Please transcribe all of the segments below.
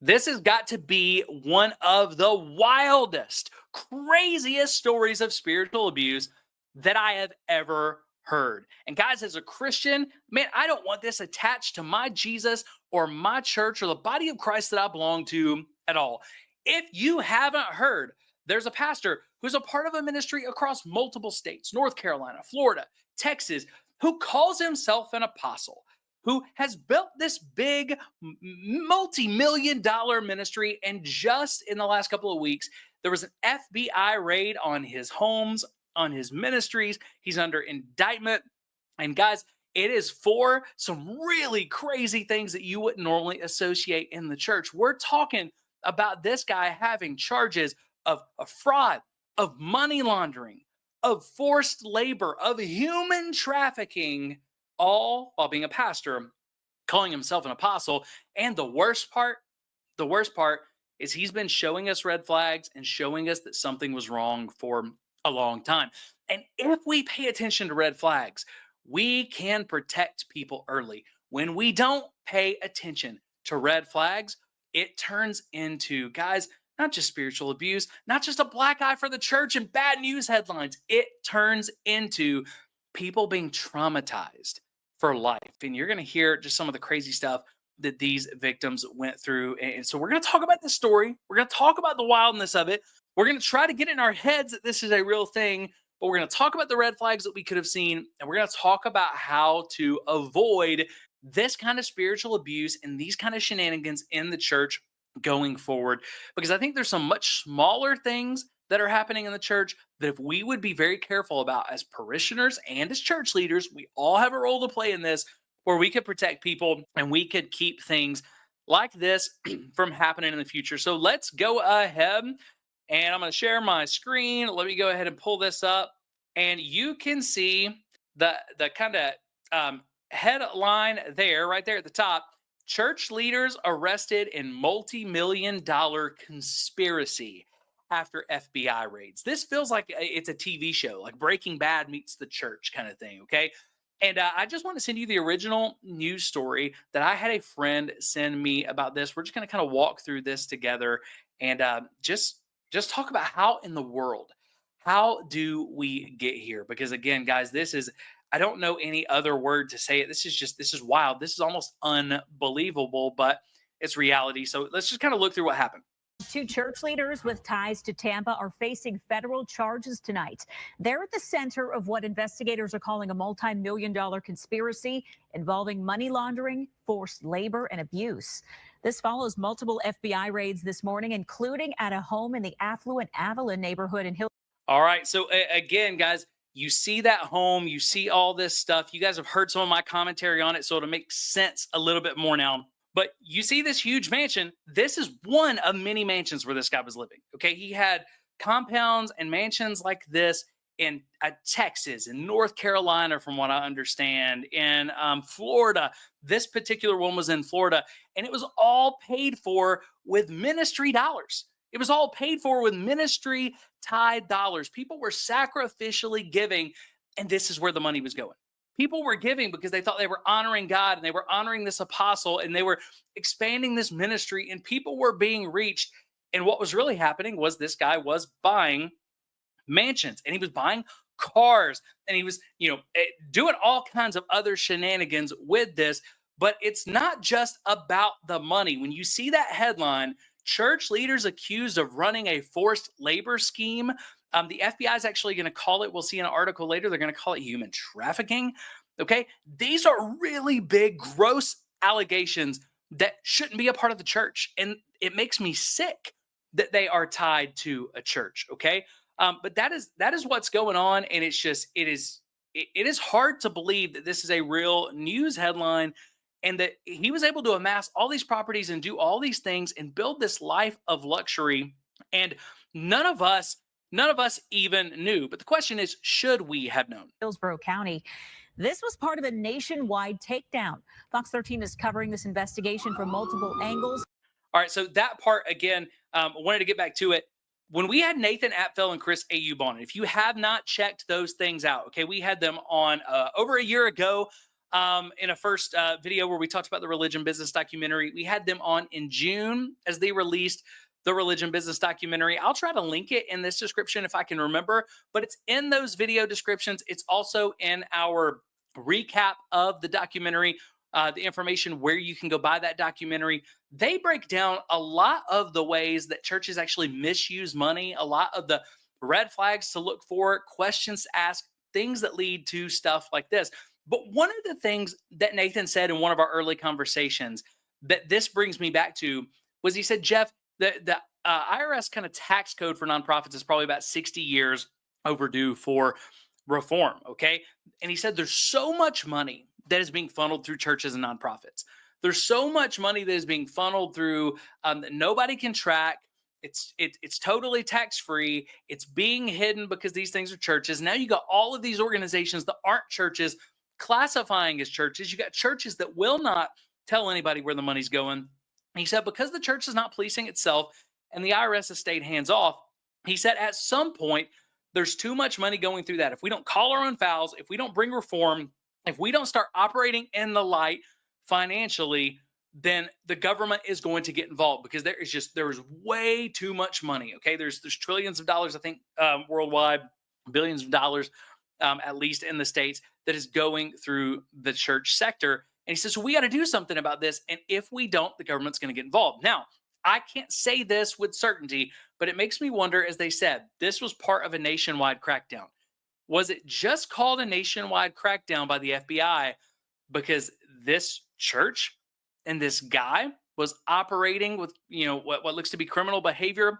This has got to be one of the wildest, craziest stories of spiritual abuse that I have ever heard. And guys, as a Christian, man, I don't want this attached to my Jesus or my church or the body of Christ that I belong to at all. If you haven't heard, there's a pastor who's a part of a ministry across multiple states, North Carolina, Florida, Texas, who calls himself an apostle, who has built this big multi-million dollar ministry. And just in the last couple of weeks, there was an FBI raid on his homes, on his ministries. He's under indictment. And guys, it is for some really crazy things that you wouldn't normally associate in the church. We're talking about this guy having charges of fraud, of money laundering, of forced labor, of human trafficking, all while being a pastor, calling himself an apostle. And the worst part is he's been showing us red flags and showing us that something was wrong for a long time. And if we pay attention to red flags, we can protect people early. When we don't pay attention to red flags, it turns into, guys, not just spiritual abuse, not just a black eye for the church and bad news headlines. It turns into people being traumatized for life. And you're going to hear just some of the crazy stuff that these victims went through. And so we're going to talk about this story. We're going to talk about the wildness of it. We're going to try to get in our heads that this is a real thing, but we're going to talk about the red flags that we could have seen. And we're going to talk about how to avoid this kind of spiritual abuse and these kind of shenanigans in the church going forward. Because I think there's some much smaller things that are happening in the church that if we would be very careful about as parishioners and as church leaders, we all have a role to play in this, where we could protect people and we could keep things like this from happening in the future. So let's go ahead and I'm going to share my screen. Let me go ahead and pull this up, and you can see the kind of headline there, right there at the top. Church leaders arrested in multi-million-dollar conspiracy after FBI raids. This feels like it's a TV show, like Breaking Bad meets the church kind of thing, okay? And I just want to send you the original news story that I had a friend send me about this. We're just going to kind of walk through this together and just talk about how in the world, how do we get here? Because again, guys, this is, I don't know any other word to say it. This is wild. This is almost unbelievable, but it's reality. So let's just kind of look through what happened. Two church leaders with ties to Tampa are facing federal charges tonight. They're at the center of what investigators are calling a multi-million-dollar conspiracy involving money laundering, forced labor, and abuse. This follows multiple FBI raids this morning, including at a home in the affluent Avalon neighborhood in Hill. All right. So again, guys, you see that home, you see all this stuff. You guys have heard some of my commentary on it, so it'll make sense a little bit more now. But you see this huge mansion. This is one of many mansions where this guy was living. Okay. He had compounds and mansions like this in Texas, in North Carolina, from what I understand, in Florida. This particular one was in Florida, and it was all paid for with ministry dollars. It was all paid for with ministry tithe dollars. People were sacrificially giving, and this is where the money was going. People were giving because they thought they were honoring God and they were honoring this apostle and they were expanding this ministry, and people were being reached. And what was really happening was this guy was buying mansions and he was buying cars and he was, doing all kinds of other shenanigans with this. But it's not just about the money. When you see that headline, church leaders accused of running a forced labor scheme, the FBI is actually going to call it, we'll see in an article later, they're going to call it human trafficking. Okay. These are really big, gross allegations that shouldn't be a part of the church. And it makes me sick that they are tied to a church. Okay. But that is what's going on. And it's just, it is hard to believe that this is a real news headline and that he was able to amass all these properties and do all these things and build this life of luxury. And none of us even knew. But the question is, should we have known? Hillsborough County. This was part of a nationwide takedown. Fox 13 is covering this investigation from multiple angles. All right, so that part, again, I wanted to get back to it. When we had Nathan Apfel and Chris Ayub on, if you have not checked those things out, okay, we had them on over a year ago. in a first video where we talked about the religion business documentary. We had them on in June as they released the religion business documentary. I'll try to link it in this description if I can remember, but it's in those video descriptions. It's also in our recap of the documentary, the information where you can go buy that documentary. They break down a lot of the ways that churches actually misuse money, a lot of the red flags to look for, questions to ask, things that lead to stuff like this. But one of the things that Nathan said in one of our early conversations that this brings me back to was he said, Jeff, the IRS kind of tax code for nonprofits is probably about 60 years overdue for reform. Okay. And he said there's so much money that is being funneled through churches and nonprofits. There's so much money that is being funneled through that nobody can track. It's totally tax free. It's being hidden because these things are churches. Now you got all of these organizations that aren't churches classifying as churches. You got churches that will not tell anybody where the money's going. He said because the church is not policing itself and the IRS has stayed hands off, he said at some point there's too much money going through that. If we don't call our own fouls, if we don't bring reform, if we don't start operating in the light financially, then the government is going to get involved because there's way too much money. Okay, there's trillions of dollars, I think, worldwide, billions of dollars, at least in the states, that is going through the church sector. And he says, so we got to do something about this. And if we don't, the government's going to get involved. Now, I can't say this with certainty, but it makes me wonder, as they said, this was part of a nationwide crackdown. Was it just called a nationwide crackdown by the FBI because this church and this guy was operating with, what looks to be criminal behavior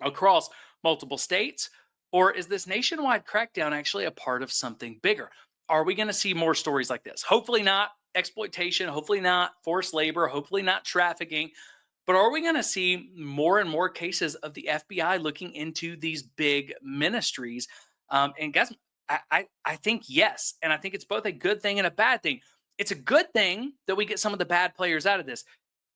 across multiple states? Or is this nationwide crackdown actually a part of something bigger? Are we going to see more stories like this? Hopefully not exploitation, hopefully not forced labor, hopefully not trafficking. But are we going to see more and more cases of the FBI looking into these big ministries? And guys, I think yes. And I think it's both a good thing and a bad thing. It's a good thing that we get some of the bad players out of this.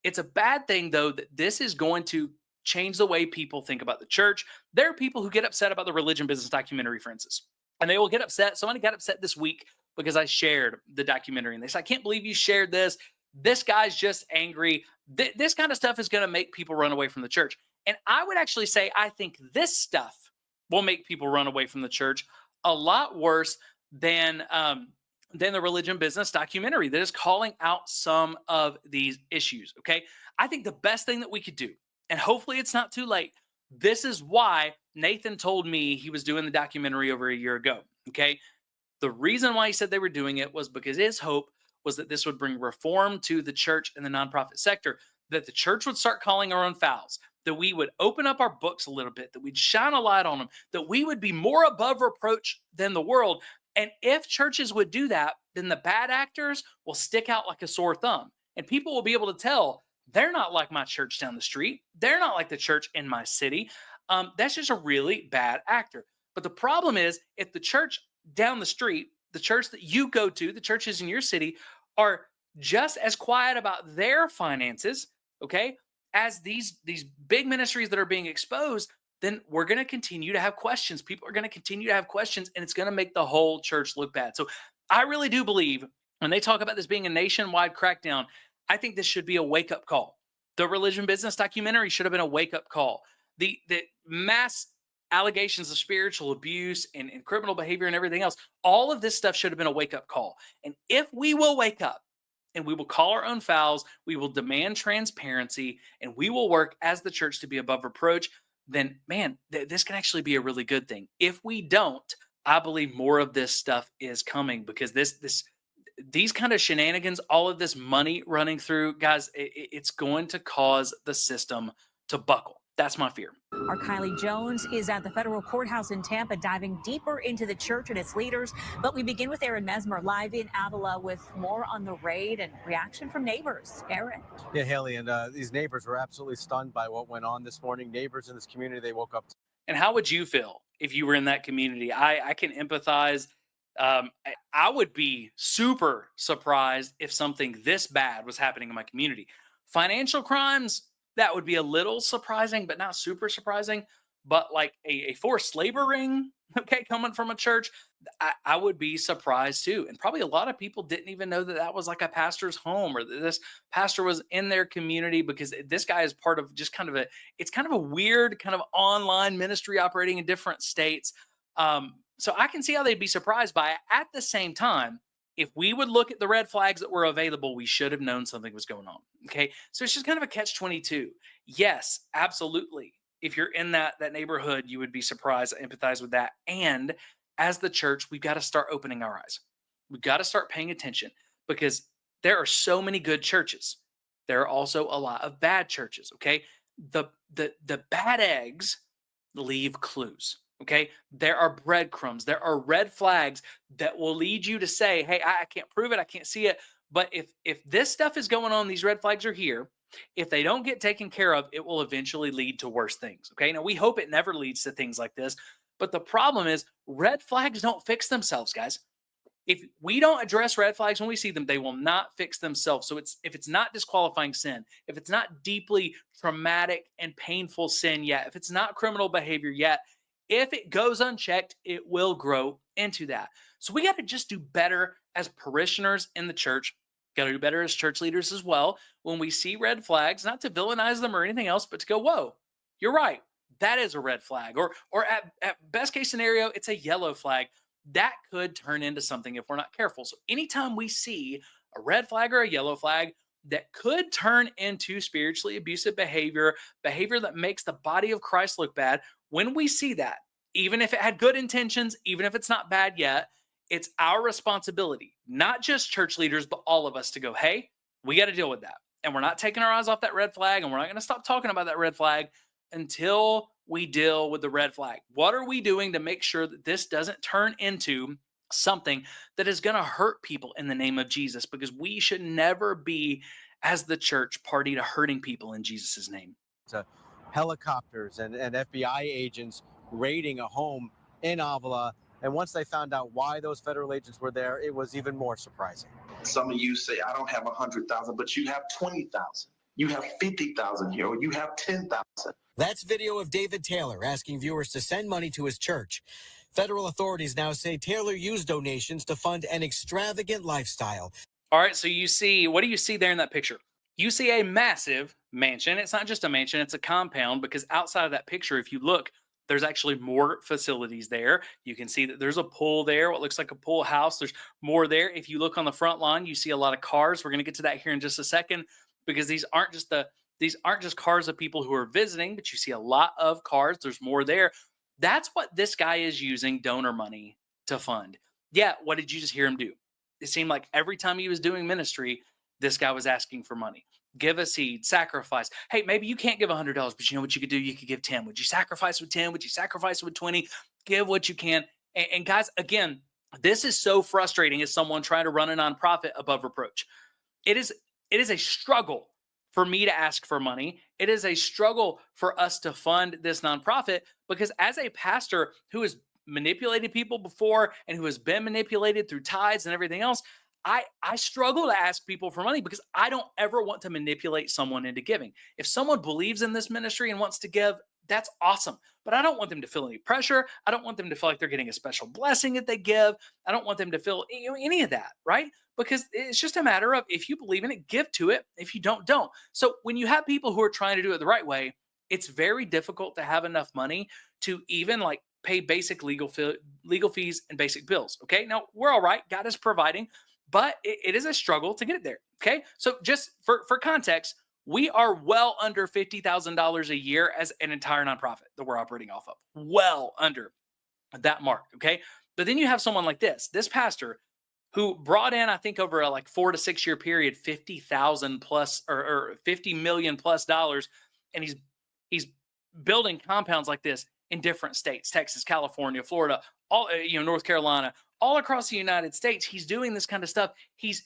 It's a bad thing, though, that this is going to change the way people think about the church. There are people who get upset about the religion business documentary, for instance, and they will get upset. Somebody got upset this week because I shared the documentary, and they said, I can't believe you shared this. This guy's just angry. This kind of stuff is going to make people run away from the church. And I would actually say, I think this stuff will make people run away from the church a lot worse than the religion business documentary that is calling out some of these issues. Okay. I think the best thing that we could do, and hopefully it's not too late, this is why Nathan told me he was doing the documentary over a year ago. Okay. The reason why he said they were doing it was because his hope was that this would bring reform to the church and the nonprofit sector, that the church would start calling our own fouls, that we would open up our books a little bit, that we'd shine a light on them, that we would be more above reproach than the world. And if churches would do that, then the bad actors will stick out like a sore thumb. And people will be able to tell they're not like my church down the street. They're not like the church in my city. That's just a really bad actor. But the problem is, if the church down the street, the church that you go to, the churches in your city are just as quiet about their finances, okay, as these big ministries that are being exposed, then we're going to continue to have questions. People are going to continue to have questions, and it's going to make the whole church look bad. So I really do believe when they talk about this being a nationwide crackdown, I think this should be a wake-up call. The religion business documentary should have been a wake-up call. The mass allegations of spiritual abuse and criminal behavior and everything else, all of this stuff should have been a wake-up call. And if we will wake up and we will call our own fouls, we will demand transparency, and we will work as the church to be above reproach, then man, this can actually be a really good thing. If we don't, I believe more of this stuff is coming because these kind of shenanigans, all of this money running through, guys, it's going to cause the system to buckle. That's my fear. Our Kylie Jones is at the federal courthouse in Tampa, diving deeper into the church and its leaders. But we begin with Aaron Mesmer live in Avila with more on the raid and reaction from neighbors. Aaron. Yeah, Haley, and these neighbors were absolutely stunned by what went on this morning. Neighbors in this community, they woke up. And how would you feel if you were in that community? I can empathize. I would be super surprised if something this bad was happening in my community. Financial crimes, that would be a little surprising, but not super surprising. but like a forced labor ring, okay, coming from a church, I would be surprised too. And probably a lot of people didn't even know that that was like a pastor's home or that this pastor was in their community, because this guy is part of just kind of it's kind of a weird kind of online ministry operating in different states. So I can see how they'd be surprised by it. At the same time, if we would look at the red flags that were available, we should have known something was going on. Okay. So it's just kind of a catch 22. Yes, absolutely. If you're in that neighborhood, you would be surprised. I empathize with that. And as the church, we've got to start opening our eyes. We've got to start paying attention, because there are so many good churches. There are also a lot of bad churches. Okay. The bad eggs leave clues. Okay. There are breadcrumbs. There are red flags that will lead you to say, hey, I can't prove it. I can't see it. But if this stuff is going on, these red flags are here. If they don't get taken care of, it will eventually lead to worse things. Okay. Now we hope it never leads to things like this. But the problem is red flags don't fix themselves, guys. If we don't address red flags when we see them, they will not fix themselves. So if it's not disqualifying sin, if it's not deeply traumatic and painful sin yet, if it's not criminal behavior yet, if it goes unchecked, it will grow into that. So we got to just do better as parishioners in the church. Got to do better as church leaders as well. When we see red flags, not to villainize them or anything else, but to go, whoa, you're right. That is a red flag. Or at best case scenario, it's a yellow flag. That could turn into something if we're not careful. So anytime we see a red flag or a yellow flag that could turn into spiritually abusive behavior, behavior that makes the body of Christ look bad, when we see that, even if it had good intentions, even if it's not bad yet, it's our responsibility, not just church leaders, but all of us to go, hey, we got to deal with that. And we're not taking our eyes off that red flag, and we're not going to stop talking about that red flag until we deal with the red flag. What are we doing to make sure that this doesn't turn into something that is going to hurt people in the name of Jesus? Because we should never be, as the church, party to hurting people in Jesus' name. Helicopters and FBI agents raiding a home in Avila. And once they found out why those federal agents were there, it was even more surprising. Some of you say, I don't have 100,000, but you have 20,000. You have 50,000 here, or you have 10,000. That's video of David Taylor asking viewers to send money to his church. Federal authorities now say Taylor used donations to fund an extravagant lifestyle. All right, so you see, what do you see there in that picture? You see a massive mansion. It's not just a mansion, it's a compound, because outside of that picture, if you look, there's actually more facilities there. You can see that there's a pool there, what looks like a pool house. There's more there. If you look on the front lawn, you see a lot of cars. We're going to get to that here in just a second, because these aren't just cars of people who are visiting, but you see a lot of cars. There's more there. That's what this guy is using donor money to fund. Yeah, what did you just hear him do? It seemed like every time he was doing ministry, this guy was asking for money. Give a seed, sacrifice. Hey, maybe you can't give $100, but you know what you could do? You could give 10. Would you sacrifice with 10? Would you sacrifice with 20? Give what you can. And guys, again, this is so frustrating as someone trying to run a nonprofit above reproach. It is a struggle for me to ask for money. It is a struggle for us to fund this nonprofit, because as a pastor who has manipulated people before and who has been manipulated through tithes and everything else, I struggle to ask people for money, because I don't ever want to manipulate someone into giving. If someone believes in this ministry and wants to give, that's awesome. But I don't want them to feel any pressure. I don't want them to feel like they're getting a special blessing if they give. I don't want them to feel any of that, right? Because it's just a matter of, if you believe in it, give to it. If you don't. So when you have people who are trying to do it the right way, it's very difficult to have enough money to even like pay basic legal fees and basic bills. Okay. Now we're all right. God is providing, but it is a struggle to get it there. Okay. So just for context, we are well under $50,000 a year as an entire nonprofit that we're operating off of. Well under that mark. Okay. But then you have someone like this pastor who brought in, I think over a like 4 to 6 year period, 50,000 plus or 50 million plus dollars. And he's building compounds like this in different states, Texas, California, Florida, all, North Carolina, all across the United States. He's doing this kind of stuff. He's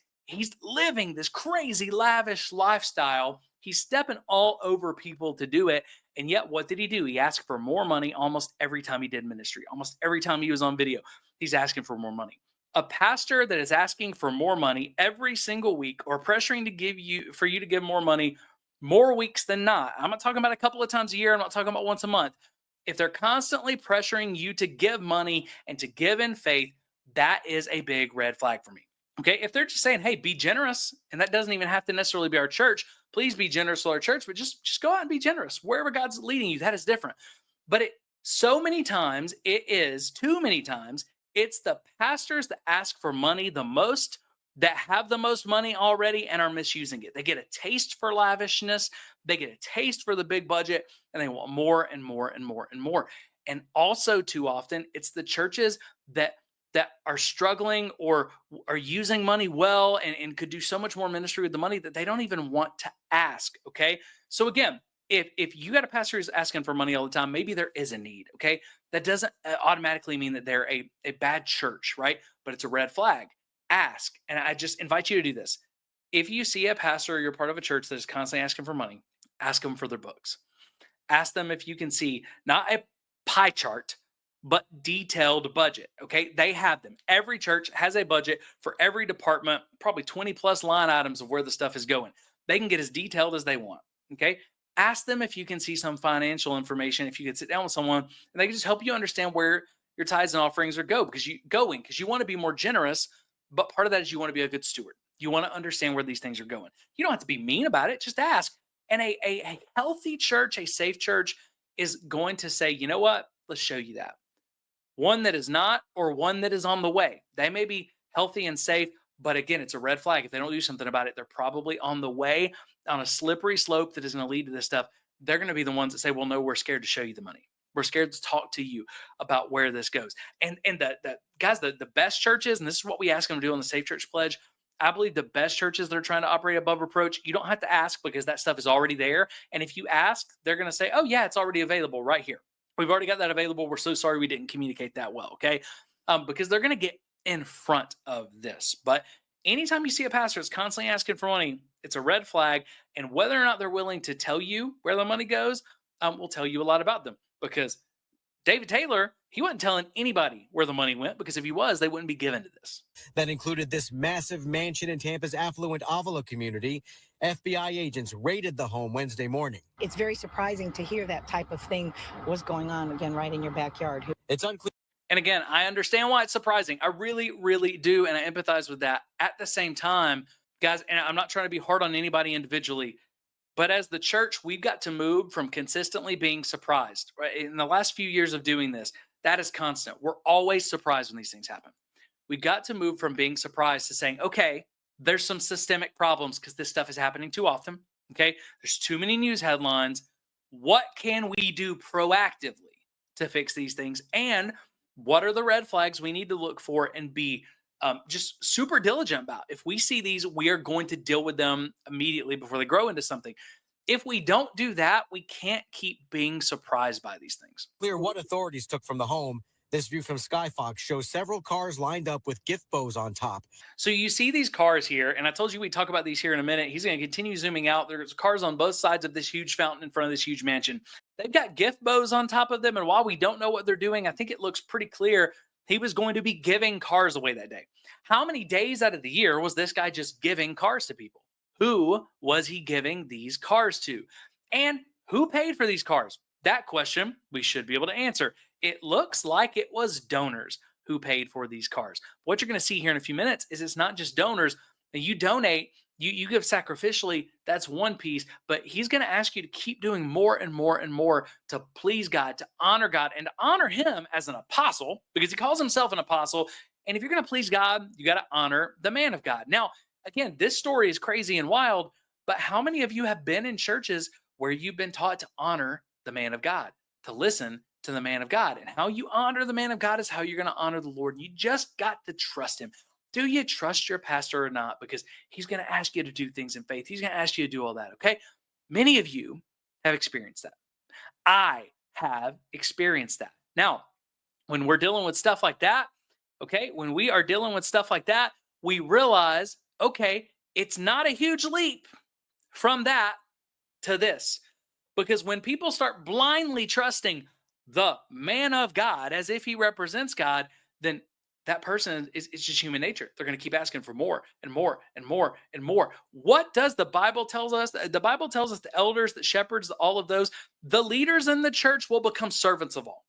living this crazy lavish lifestyle. He's stepping all over people to do it. And yet what did he do? He asked for more money almost every time he did ministry. Almost every time he was on video, he's asking for more money. A pastor that is asking for more money every single week, or pressuring for you to give more money more weeks than not. I'm not talking about a couple of times a year. I'm not talking about once a month. If they're constantly pressuring you to give money and to give in faith, that is a big red flag for me. Okay. If they're just saying, hey, be generous, and that doesn't even have to necessarily be our church, please be generous to our church, but just go out and be generous. Wherever God's leading you, that is different. But so many times, too many times, it's the pastors that ask for money the most, that have the most money already and are misusing it. They get a taste for lavishness, they get a taste for the big budget, and they want more and more and more and more. And also, too often, it's the churches that are struggling or are using money well, and could do so much more ministry with the money that they don't even want to ask. Okay. So again, if you got a pastor who's asking for money all the time, maybe there is a need. Okay. That doesn't automatically mean that they're a bad church, right? But it's a red flag. Ask. And I just invite you to do this. If you see a pastor or you're part of a church that is constantly asking for money, ask them for their books. Ask them if you can see not a pie chart, but detailed budget. Okay. They have them. Every church has a budget for every department, probably 20 plus line items of where the stuff is going. They can get as detailed as they want. Okay. Ask them if you can see some financial information, if you could sit down with someone and they can just help you understand where your tithes and offerings are because you want to be more generous, but part of that is you want to be a good steward. You want to understand where these things are going. You don't have to be mean about it. Just ask. And a healthy church, a safe church is going to say, you know what? Let's show you that. One that is not, or one that is on the way. They may be healthy and safe, but again, it's a red flag. If they don't do something about it, they're probably on the way, on a slippery slope that is going to lead to this stuff. They're going to be the ones that say, well, no, we're scared to show you the money. We're scared to talk to you about where this goes. And the guys, the best churches, and this is what we ask them to do on the Safe Church Pledge. I believe the best churches that are trying to operate above reproach, you don't have to ask because that stuff is already there. And if you ask, they're going to say, oh, yeah, it's already available right here. We've already got that available. We're so sorry we didn't communicate that well. Okay. Because they're going to get in front of this. But anytime you see a pastor that's constantly asking for money, it's a red flag. And whether or not they're willing to tell you where the money goes, will tell you a lot about them. Because David Taylor, he wasn't telling anybody where the money went, because if he was, they wouldn't be given to this. That included this massive mansion in Tampa's affluent Avila community. FBI agents raided the home Wednesday morning. It's very surprising to hear that type of thing was going on, again, right in your backyard. It's unclear. And again, I understand why it's surprising. I really, really do. And I empathize with that. At the same time, guys, and I'm not trying to be hard on anybody individually, but as the church, we've got to move from consistently being surprised. Right? In the last few years of doing this, that is constant. We're always surprised when these things happen. We've got to move from being surprised to saying, okay, there's some systemic problems because this stuff is happening too often. Okay. There's too many news headlines. What can we do proactively to fix these things? And what are the red flags we need to look for and be just super diligent about? If we see these, we are going to deal with them immediately before they grow into something. If we don't do that, we can't keep being surprised by these things. Clear what authorities took from the home. This view from Skyfox shows several cars lined up with gift bows on top. So you see these cars here, and I told you we'd talk about these here in a minute. He's going to continue zooming out. There's cars on both sides of this huge fountain in front of this huge mansion. They've got gift bows on top of them, and while we don't know what they're doing, I think it looks pretty clear he was going to be giving cars away that day. How many days out of the year was this guy just giving cars to people? Who was he giving these cars to? And who paid for these cars? That question we should be able to answer. It looks like it was donors who paid for these cars. What you're going to see here in a few minutes is it's not just donors. You donate, you give sacrificially, that's one piece, but he's going to ask you to keep doing more and more and more to please God, to honor God, and to honor him as an apostle, because he calls himself an apostle. And if you're going to please God, you got to honor the man of God. Now, again, this story is crazy and wild, but how many of you have been in churches where you've been taught to honor the man of God, to listen to the man of God? And how you honor the man of God is how you're going to honor the Lord. You just got to trust him. Do you trust your pastor or not? Because he's going to ask you to do things in faith. He's going to ask you to do all that, okay? Many of you have experienced that. I have experienced that. Now, when we're dealing with stuff like that, okay, when we are dealing with stuff like that, we realize, okay, it's not a huge leap from that to this. Because when people start blindly trusting the man of God as if he represents God, then that person is just human nature. They're going to keep asking for more and more and more and more. What does the Bible tells us? The Bible tells us the elders, the shepherds, all of those, the leaders in the church will become servants of all.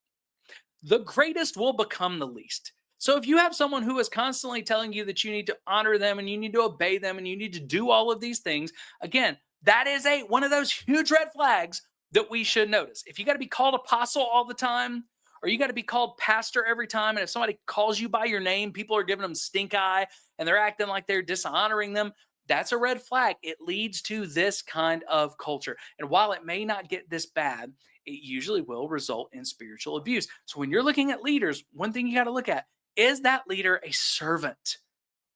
The greatest will become the least. So if you have someone who is constantly telling you that you need to honor them and you need to obey them and you need to do all of these things, again, that is one of those huge red flags that we should notice. If you got to be called apostle all the time, or you got to be called pastor every time, and if somebody calls you by your name, people are giving them stink eye and they're acting like they're dishonoring them, that's a red flag. It leads to this kind of culture. And while it may not get this bad, it usually will result in spiritual abuse. So when you're looking at leaders, one thing you got to look at, is that leader a servant?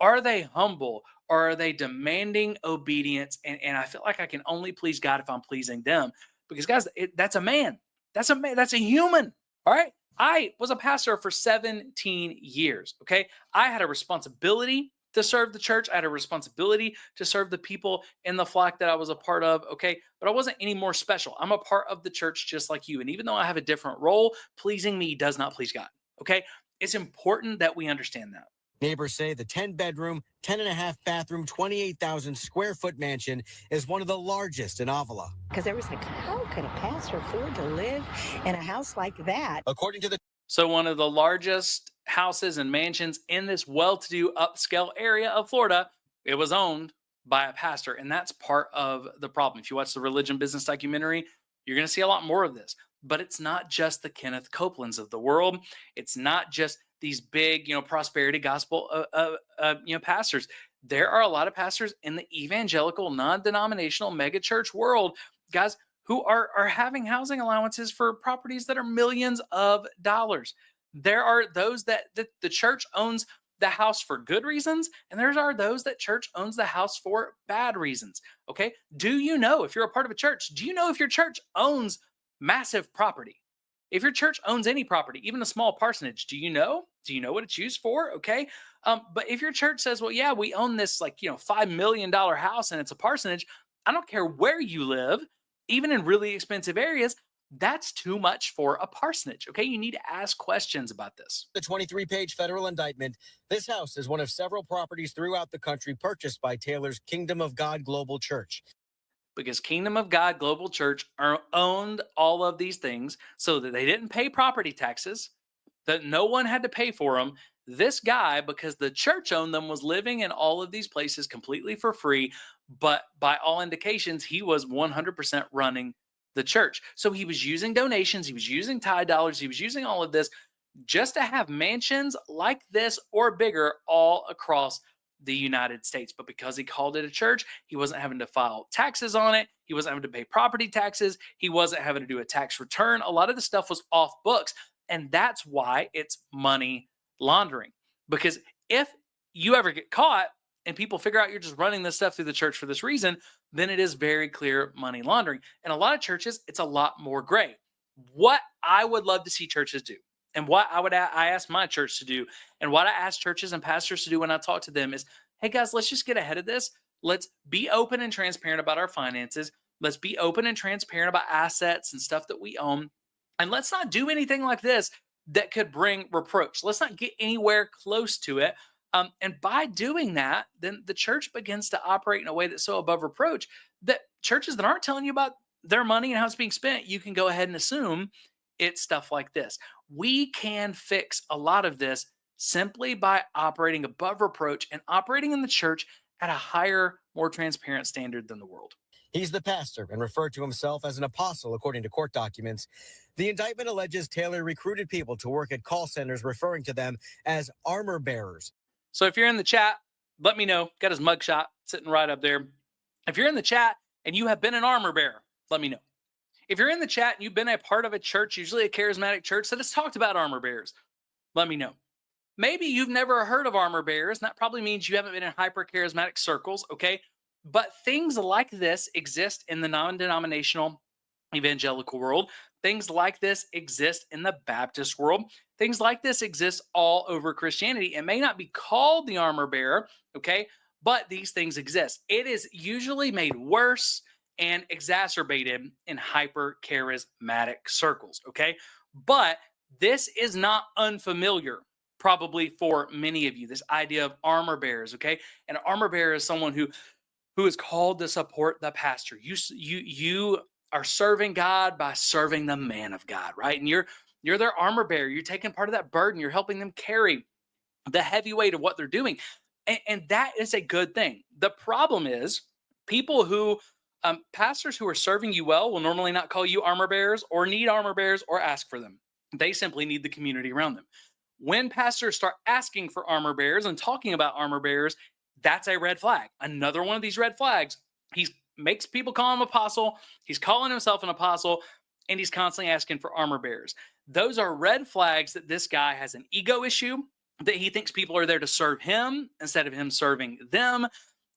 Are they humble? Or are they demanding obedience? And I feel like I can only please God if I'm pleasing them. Because guys, that's a man. That's a man. That's a human. All right. I was a pastor for 17 years. Okay. I had a responsibility to serve the church. I had a responsibility to serve the people in the flock that I was a part of. Okay. But I wasn't any more special. I'm a part of the church just like you. And even though I have a different role, pleasing me does not please God. Okay. It's important that we understand that. Neighbors say the 10-bedroom, 10.5-bathroom, 28,000 square foot mansion is one of the largest in Avila. Because they was like, how could a pastor afford to live in a house like that? According to the So one of the largest houses and mansions in this well-to-do upscale area of Florida, it was owned by a pastor. And that's part of the problem. If you watch the Religion Business documentary, you're going to see a lot more of this. But it's not just the Kenneth Copelands of the world. It's not just these big, prosperity gospel, pastors. There are a lot of pastors in the evangelical, non-denominational megachurch world, guys, who are having housing allowances for properties that are millions of dollars. There are those that the church owns the house for good reasons, and there are those that church owns the house for bad reasons. Okay. Do you know, if you're a part of a church, do you know if your church owns massive property? If your church owns any property, even a small parsonage, do you know? Do you know what it's used for? Okay. But if your church says, well, yeah, we own this $5 million house and it's a parsonage, I don't care where you live, even in really expensive areas, that's too much for a parsonage. Okay. You need to ask questions about this. The 23-page federal indictment, this house is one of several properties throughout the country purchased by Taylor's Kingdom of God Global Church. Because Kingdom of God Global Church owned all of these things so that they didn't pay property taxes, that no one had to pay for them. This guy, because the church owned them, was living in all of these places completely for free. But by all indications, he was 100% running the church. So he was using donations, he was using tithe dollars, he was using all of this just to have mansions like this or bigger all across the United States. But because he called it a church, he wasn't having to file taxes on it. He wasn't having to pay property taxes. He wasn't having to do a tax return. A lot of the stuff was off books. And that's why it's money laundering. Because if you ever get caught and people figure out you're just running this stuff through the church for this reason, then it is very clear money laundering. And a lot of churches, it's a lot more gray. What I would love to see churches do, and what I ask my church to do, and what I ask churches and pastors to do when I talk to them is, hey guys, let's just get ahead of this. Let's be open and transparent about our finances. Let's be open and transparent about assets and stuff that we own. And let's not do anything like this that could bring reproach. Let's not get anywhere close to it. And by doing that, then the church begins to operate in a way that's so above reproach that churches that aren't telling you about their money and how it's being spent, you can go ahead and assume it's stuff like this. We can fix a lot of this simply by operating above reproach and operating in the church at a higher, more transparent standard than the world. He's the pastor and referred to himself as an apostle, according to court documents. The indictment alleges Taylor recruited people to work at call centers, referring to them as armor bearers. So if you're in the chat, let me know. Got his mugshot sitting right up there. If you're in the chat and you have been an armor bearer, let me know. If you're in the chat and you've been a part of a church, usually a charismatic church that has talked about armor bearers, let me know. Maybe you've never heard of armor bearers, and that probably means you haven't been in hyper charismatic circles, okay? But things like this exist in the non-denominational evangelical world. Things like this exist in the Baptist world. Things like this exist all over Christianity. It may not be called the armor bearer, okay? But these things exist. It is usually made worse and exacerbated in hyper charismatic circles, okay? But this is not unfamiliar probably for many of you, this idea of armor bearers, okay? An armor bearer is someone who is called to support the pastor. You are serving God by serving the man of God, right? And you're their armor bearer. You're taking part of that burden. You're helping them carry the heavy weight of what they're doing. And that is a good thing. The problem is people who, pastors who are serving you well will normally not call you armor bearers or need armor bearers or ask for them. They simply need the community around them. When pastors start asking for armor bearers and talking about armor bearers, that's a red flag. Another one of these red flags. He makes people call him apostle. He's calling himself an apostle, and he's constantly asking for armor bearers. Those are red flags that this guy has an ego issue, that he thinks people are there to serve him instead of him serving them.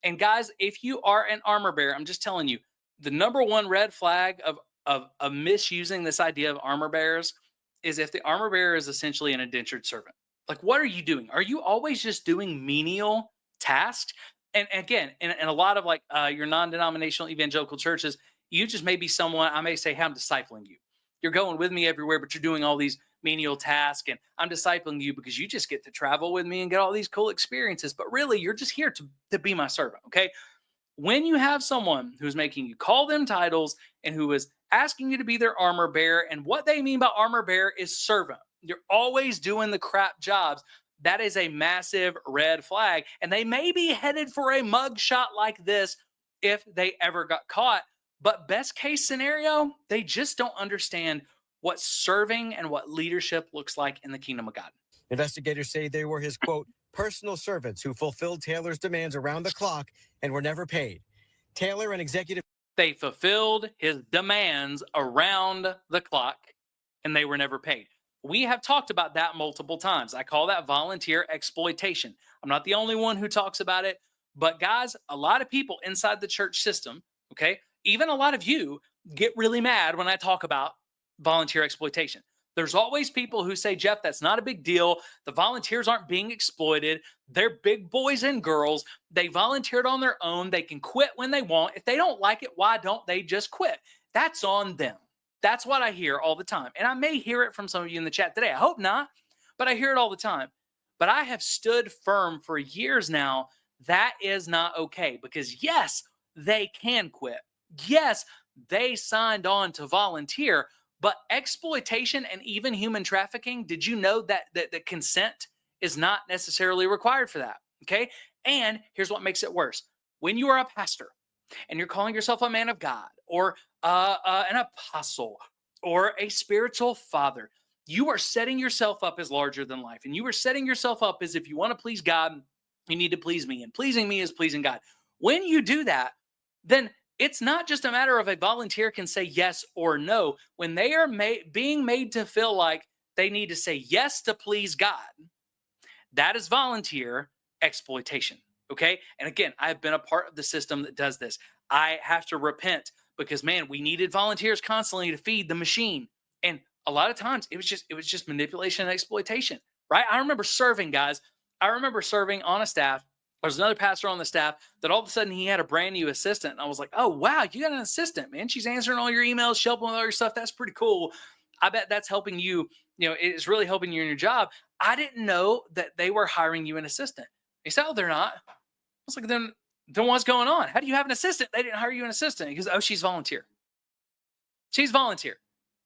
And guys, if you are an armor bearer, I'm just telling you, the number one red flag of misusing this idea of armor bearers is if the armor bearer is essentially an indentured servant. Like, what are you doing? Are you always just doing menial tasks? And again, in a lot of like your non-denominational evangelical churches, you just may be someone, I may say, hey, I'm discipling you. You're going with me everywhere, but you're doing all these menial tasks, and I'm discipling you because you just get to travel with me and get all these cool experiences. But really, you're just here to be my servant, okay? When you have someone who's making you call them titles and who is asking you to be their armor bearer, and what they mean by armor bearer is servant, you're always doing the crap jobs. That is a massive red flag. And they may be headed for a mug shot like this if they ever got caught. But best case scenario, they just don't understand what serving and what leadership looks like in the kingdom of God. Investigators say they were his, quote, personal servants who fulfilled Taylor's demands around the clock and were never paid. Taylor, an executive. They fulfilled his demands around the clock and they were never paid. We have talked about that multiple times. I call that volunteer exploitation. I'm not the only one who talks about it, but guys, a lot of people inside the church system, okay, even a lot of you get really mad when I talk about volunteer exploitation. There's always people who say, Jeff, that's not a big deal. The volunteers aren't being exploited. They're big boys and girls. They volunteered on their own. They can quit when they want. If they don't like it, why don't they just quit? That's on them. That's what I hear all the time. And I may hear it from some of you in the chat today. I hope not, but I hear it all the time. But I have stood firm for years now. That is not okay, because yes, they can quit. Yes, they signed on to volunteer, but exploitation and even human trafficking, did you know that the consent is not necessarily required for that? Okay. And here's what makes it worse. When you are a pastor and you're calling yourself a man of God or an apostle or a spiritual father, you are setting yourself up as larger than life. And you are setting yourself up as if you want to please God, you need to please me. And pleasing me is pleasing God. When you do that, then it's not just a matter of a volunteer can say yes or no. When they are being made to feel like they need to say yes to please God, that is volunteer exploitation. Okay. And again, I've been a part of the system that does this. I have to repent because, man, we needed volunteers constantly to feed the machine. And a lot of times it was just manipulation and exploitation, right? I remember serving, guys. I remember serving on a staff. There's another pastor on the staff that all of a sudden he had a brand new assistant. And I was like, oh, wow, you got an assistant, man. She's answering all your emails, she's helping with all your stuff. That's pretty cool. I bet that's helping you. You know, it's really helping you in your job. I didn't know that they were hiring you an assistant. He said, oh, they're not. I was like, then what's going on? How do you have an assistant? They didn't hire you an assistant. He goes, oh, she's volunteer. She's volunteer.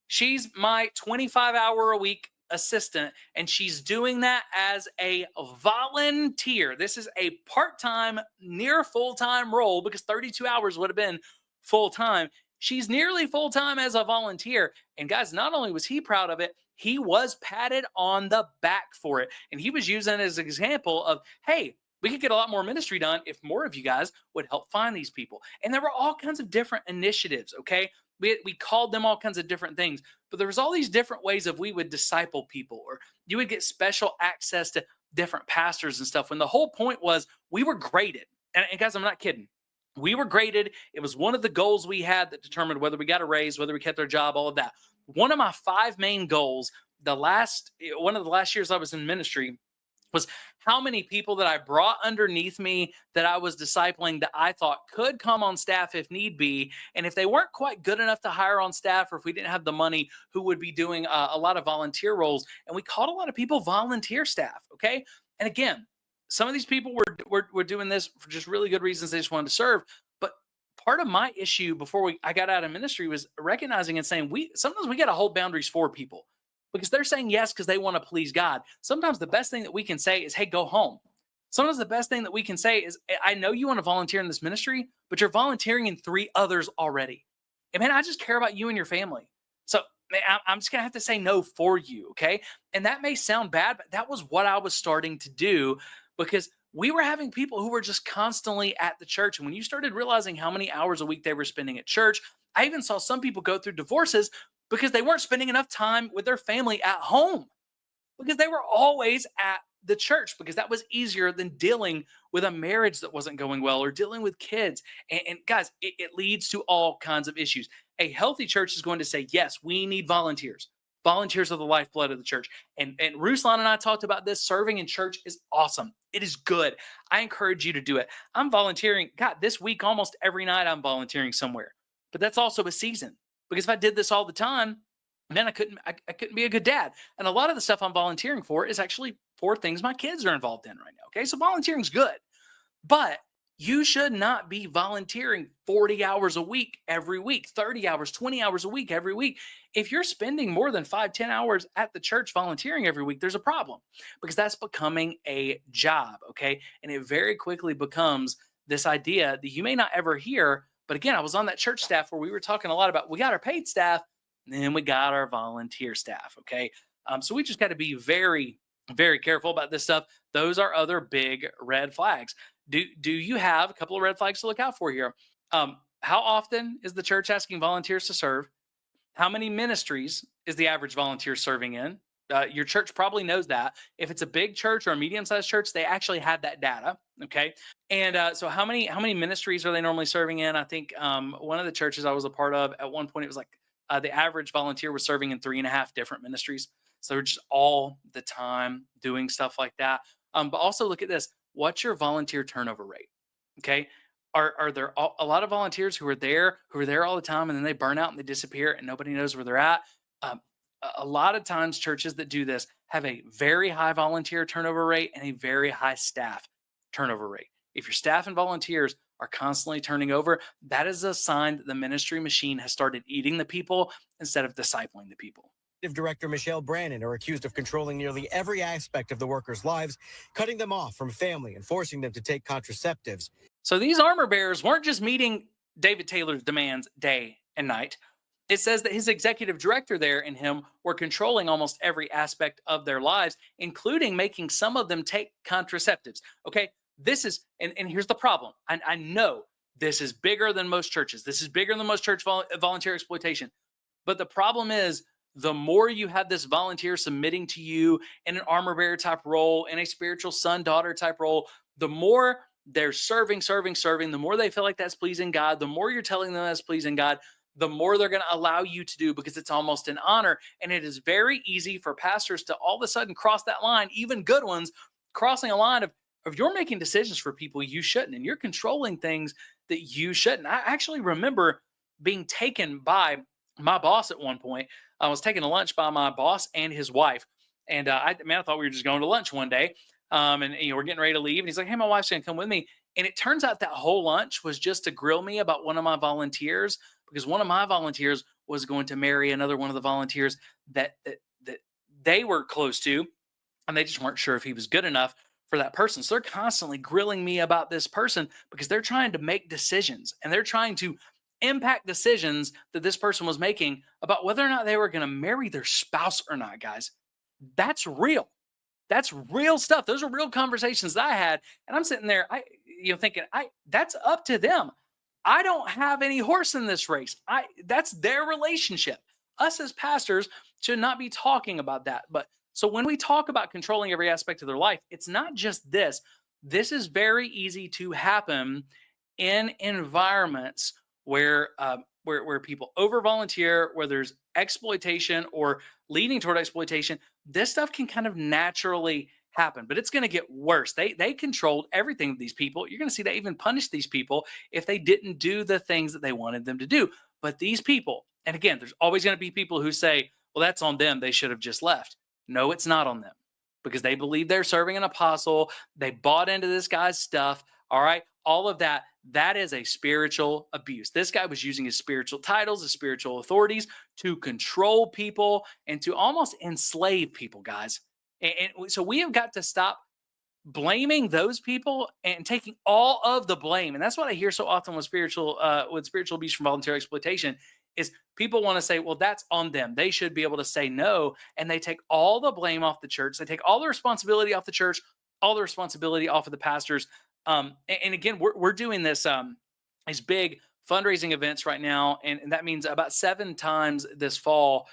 She's my 25-hour-a-week assistant, and she's doing that as a volunteer. This is a part-time, near full-time role because 32 hours would have been full-time. She's nearly full-time as a volunteer. And guys, not only was he proud of it, he was patted on the back for it. And he was using it as an example of, hey, we could get a lot more ministry done if more of you guys would help find these people. And there were all kinds of different initiatives, okay? We called them all kinds of different things, but there was all these different ways of we would disciple people, or you would get special access to different pastors and stuff. When the whole point was we were graded. And guys, I'm not kidding. We were graded. It was one of the goals we had that determined whether we got a raise, whether we kept our job, all of that. One of my 5 main goals, one of the last years I was in ministry, was how many people that I brought underneath me that I was discipling that I thought could come on staff if need be. And if they weren't quite good enough to hire on staff, or if we didn't have the money, who would be doing a lot of volunteer roles. And we called a lot of people volunteer staff. Okay. And again, some of these people were doing this for just really good reasons. They just wanted to serve. But part of my issue before I got out of ministry was recognizing and saying, sometimes we got to hold boundaries for people, because they're saying yes because they want to please God. Sometimes the best thing that we can say is, hey, go home. Sometimes the best thing that we can say is, I know you want to volunteer in this ministry, but you're volunteering in 3 others already. And man, I just care about you and your family. So man, I'm just going to have to say no for you. Okay. And that may sound bad, but that was what I was starting to do, because we were having people who were just constantly at the church. And when you started realizing how many hours a week they were spending at church, I even saw some people go through divorces because they weren't spending enough time with their family at home, because they were always at the church, because that was easier than dealing with a marriage that wasn't going well or dealing with kids. And guys, it leads to all kinds of issues. A healthy church is going to say, yes, we need volunteers. Volunteers are the lifeblood of the church. And Ruslan and I talked about this. Serving in church is awesome. It is good. I encourage you to do it. I'm volunteering. God, this week, almost every night I'm volunteering somewhere. But that's also a season. Because if I did this all the time, then I couldn't be a good dad. And a lot of the stuff I'm volunteering for is actually for things my kids are involved in right now. Okay. So volunteering's good. But you should not be volunteering 40 hours a week every week, 30 hours, 20 hours a week every week. If you're spending more than 5, 10 hours at the church volunteering every week, there's a problem, because that's becoming a job. Okay. And it very quickly becomes this idea that you may not ever hear. But again, I was on that church staff where we were talking a lot about, we got our paid staff, and then we got our volunteer staff. Okay. So we just got to be very, very careful about this stuff. Those are other big red flags. Do you have a couple of red flags to look out for here? How often is the church asking volunteers to serve? How many ministries is the average volunteer serving in? Your church probably knows that. If it's a big church or a medium-sized church, they actually have that data. Okay, and so how many ministries are they normally serving in? I think one of the churches I was a part of at one point, it was like the average volunteer was serving in 3.5 different ministries. So they're just all the time doing stuff like that. But also look at this. What's your volunteer turnover rate? Okay. Are there a lot of volunteers who are there all the time, and then they burn out and they disappear and nobody knows where they're at? Um, a lot of times churches that do this have a very high volunteer turnover rate and a very high staff turnover rate. If your staff and volunteers are constantly turning over, that is a sign that the ministry machine has started eating the people instead of discipling the people. Director Michelle Brannon are accused of controlling nearly every aspect of the workers' lives, cutting them off from family and forcing them to take contraceptives. So these armor bearers weren't just meeting David Taylor's demands day and night. It says that his executive director there and him were controlling almost every aspect of their lives, including making some of them take contraceptives. Okay, this is, and here's the problem. I know this is bigger than most churches. This is bigger than most church volunteer exploitation. But the problem is, the more you have this volunteer submitting to you in an armor bearer type role, in a spiritual son, daughter type role, the more they're serving, the more they feel like that's pleasing God, the more you're telling them that's pleasing God, the more they're going to allow you to do, because it's almost an honor. And it is very easy for pastors to all of a sudden cross that line, even good ones, crossing a line of you're making decisions for people you shouldn't, and you're controlling things that you shouldn't. I actually remember being taken by my boss at one point. I was taken to lunch by my boss and his wife. And I thought we were just going to lunch one day. And we're getting ready to leave. And he's like, hey, my wife's going to come with me. And it turns out that whole lunch was just to grill me about one of my volunteers, because one of my volunteers was going to marry another one of the volunteers that they were close to, and they just weren't sure if he was good enough for that person. So they're constantly grilling me about this person, because they're trying to make decisions, and they're trying to impact decisions that this person was making about whether or not they were going to marry their spouse or not, guys. That's real. That's real stuff. Those are real conversations that I had. And I'm sitting there, thinking, that's up to them. I don't have any horse in this race. That's their relationship. Us as pastors should not be talking about that. But so when we talk about controlling every aspect of their life, it's not just this. This is very easy to happen in environments where people over volunteer, where there's exploitation or leading toward exploitation. This stuff can kind of naturally happen, but it's going to get worse. They controlled everything with these people. You're going to see they even punish these people if they didn't do the things that they wanted them to do. But these people, and again, there's always going to be people who say, well, that's on them. They should have just left. No, it's not on them because they believe they're serving an apostle. They bought into this guy's stuff. All right. All of that, that is a spiritual abuse. This guy was using his spiritual titles, his spiritual authorities to control people and to almost enslave people, guys. And so we have got to stop blaming those people and taking all of the blame. And that's what I hear so often with spiritual abuse from voluntary exploitation is people want to say, well, that's on them. They should be able to say no. And they take all the blame off the church. They take all the responsibility off the church, all the responsibility off of the pastors. And again, we're doing these big fundraising events right now. And that means about 7 times this fall,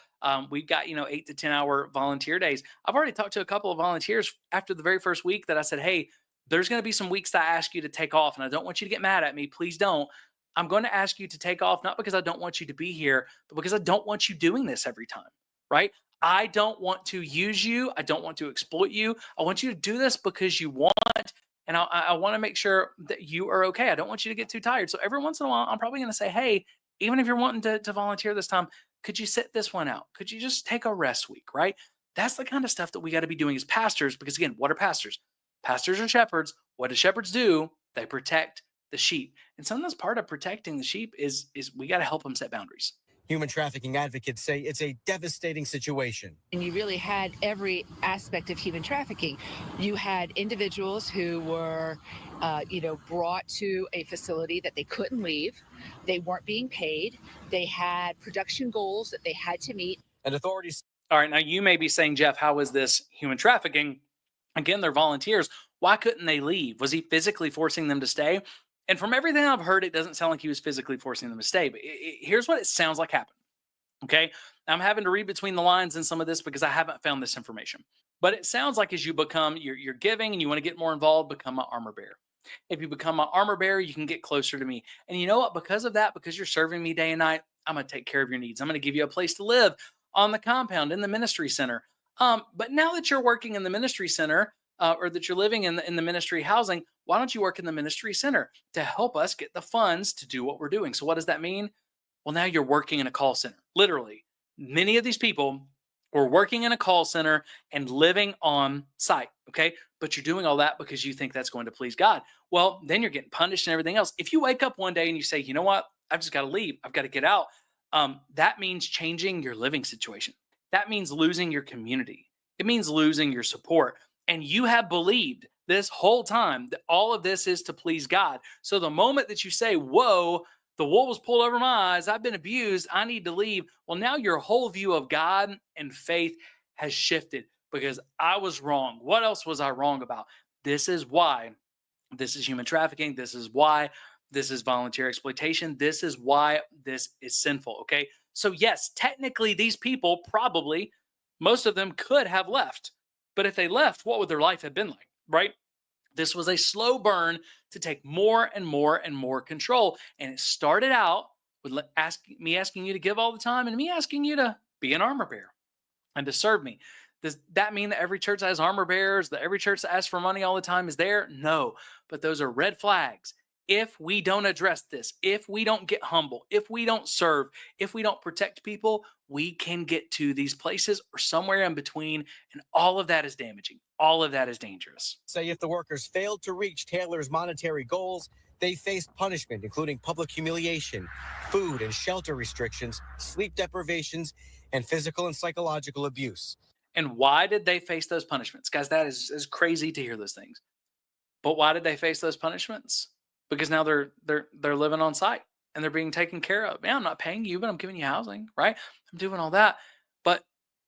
we've got, 8 to 10 hour volunteer days. I've already talked to a couple of volunteers after the very first week that I said, hey, there's going to be some weeks that I ask you to take off, and I don't want you to get mad at me. Please don't. I'm going to ask you to take off, not because I don't want you to be here, but because I don't want you doing this every time, right? I don't want to use you. I don't want to exploit you. I want you to do this because you want, and I want to make sure that you are okay. I don't want you to get too tired. So every once in a while, I'm probably going to say, hey, even if you're wanting to volunteer this time, could you sit this one out? Could you just take a rest week, right? That's the kind of stuff that we got to be doing as pastors, because again, what are pastors? Pastors are shepherds. What do shepherds do? They protect the sheep. And sometimes part of protecting the sheep is we got to help them set boundaries. Human trafficking advocates say it's a devastating situation. And you really had every aspect of human trafficking. You had individuals who were, brought to a facility that they couldn't leave. They weren't being paid. They had production goals that they had to meet. And authorities. All right, now you may be saying, Jeff, how is this human trafficking? Again, they're volunteers. Why couldn't they leave? Was he physically forcing them to stay? And from everything I've heard, it doesn't sound like he was physically forcing them to stay. But here's what it sounds like happened. Okay. I'm having to read between the lines in some of this because I haven't found this information. But it sounds like as you become, you're giving and you want to get more involved, become an armor bearer. If you become an armor bearer, you can get closer to me. And you know what? Because of that, because you're serving me day and night, I'm going to take care of your needs. I'm going to give you a place to live on the compound in the ministry center. But now that you're working in the ministry center, or that you're living in the ministry housing, why don't you work in the ministry center to help us get the funds to do what we're doing? So what does that mean? Well, now you're working in a call center. Literally, many of these people were working in a call center and living on site, okay? But you're doing all that because you think that's going to please God. Well, then you're getting punished and everything else. If you wake up one day and you say, you know what? I've just got to leave. I've got to get out. That means changing your living situation. That means losing your community. It means losing your support. And you have believed this whole time that all of this is to please God. So the moment that you say, whoa, the wool was pulled over my eyes, I've been abused, I need to leave. Well, now your whole view of God and faith has shifted because I was wrong. What else was I wrong about? This is why this is human trafficking. This is why this is voluntary exploitation. This is why this is sinful. Okay. So yes, technically these people probably, most of them could have left. But if they left, what would their life have been like, right? This was a slow burn to take more and more and more control. And it started out with me asking you to give all the time and me asking you to be an armor bearer and to serve me. Does that mean that every church that has armor bearers, that every church that asks for money all the time is there? No, but those are red flags. If we don't address this, if we don't get humble, if we don't serve, if we don't protect people, we can get to these places or somewhere in between. And all of that is damaging. All of that is dangerous. Say if the workers failed to reach Taylor's monetary goals, they faced punishment, including public humiliation, food and shelter restrictions, sleep deprivations, and physical and psychological abuse. And why did they face those punishments? Guys, that is crazy to hear those things. But why did they face those punishments? Because now they're living on site and they're being taken care of. Yeah, I'm not paying you, but I'm giving you housing, right? I'm doing all that. But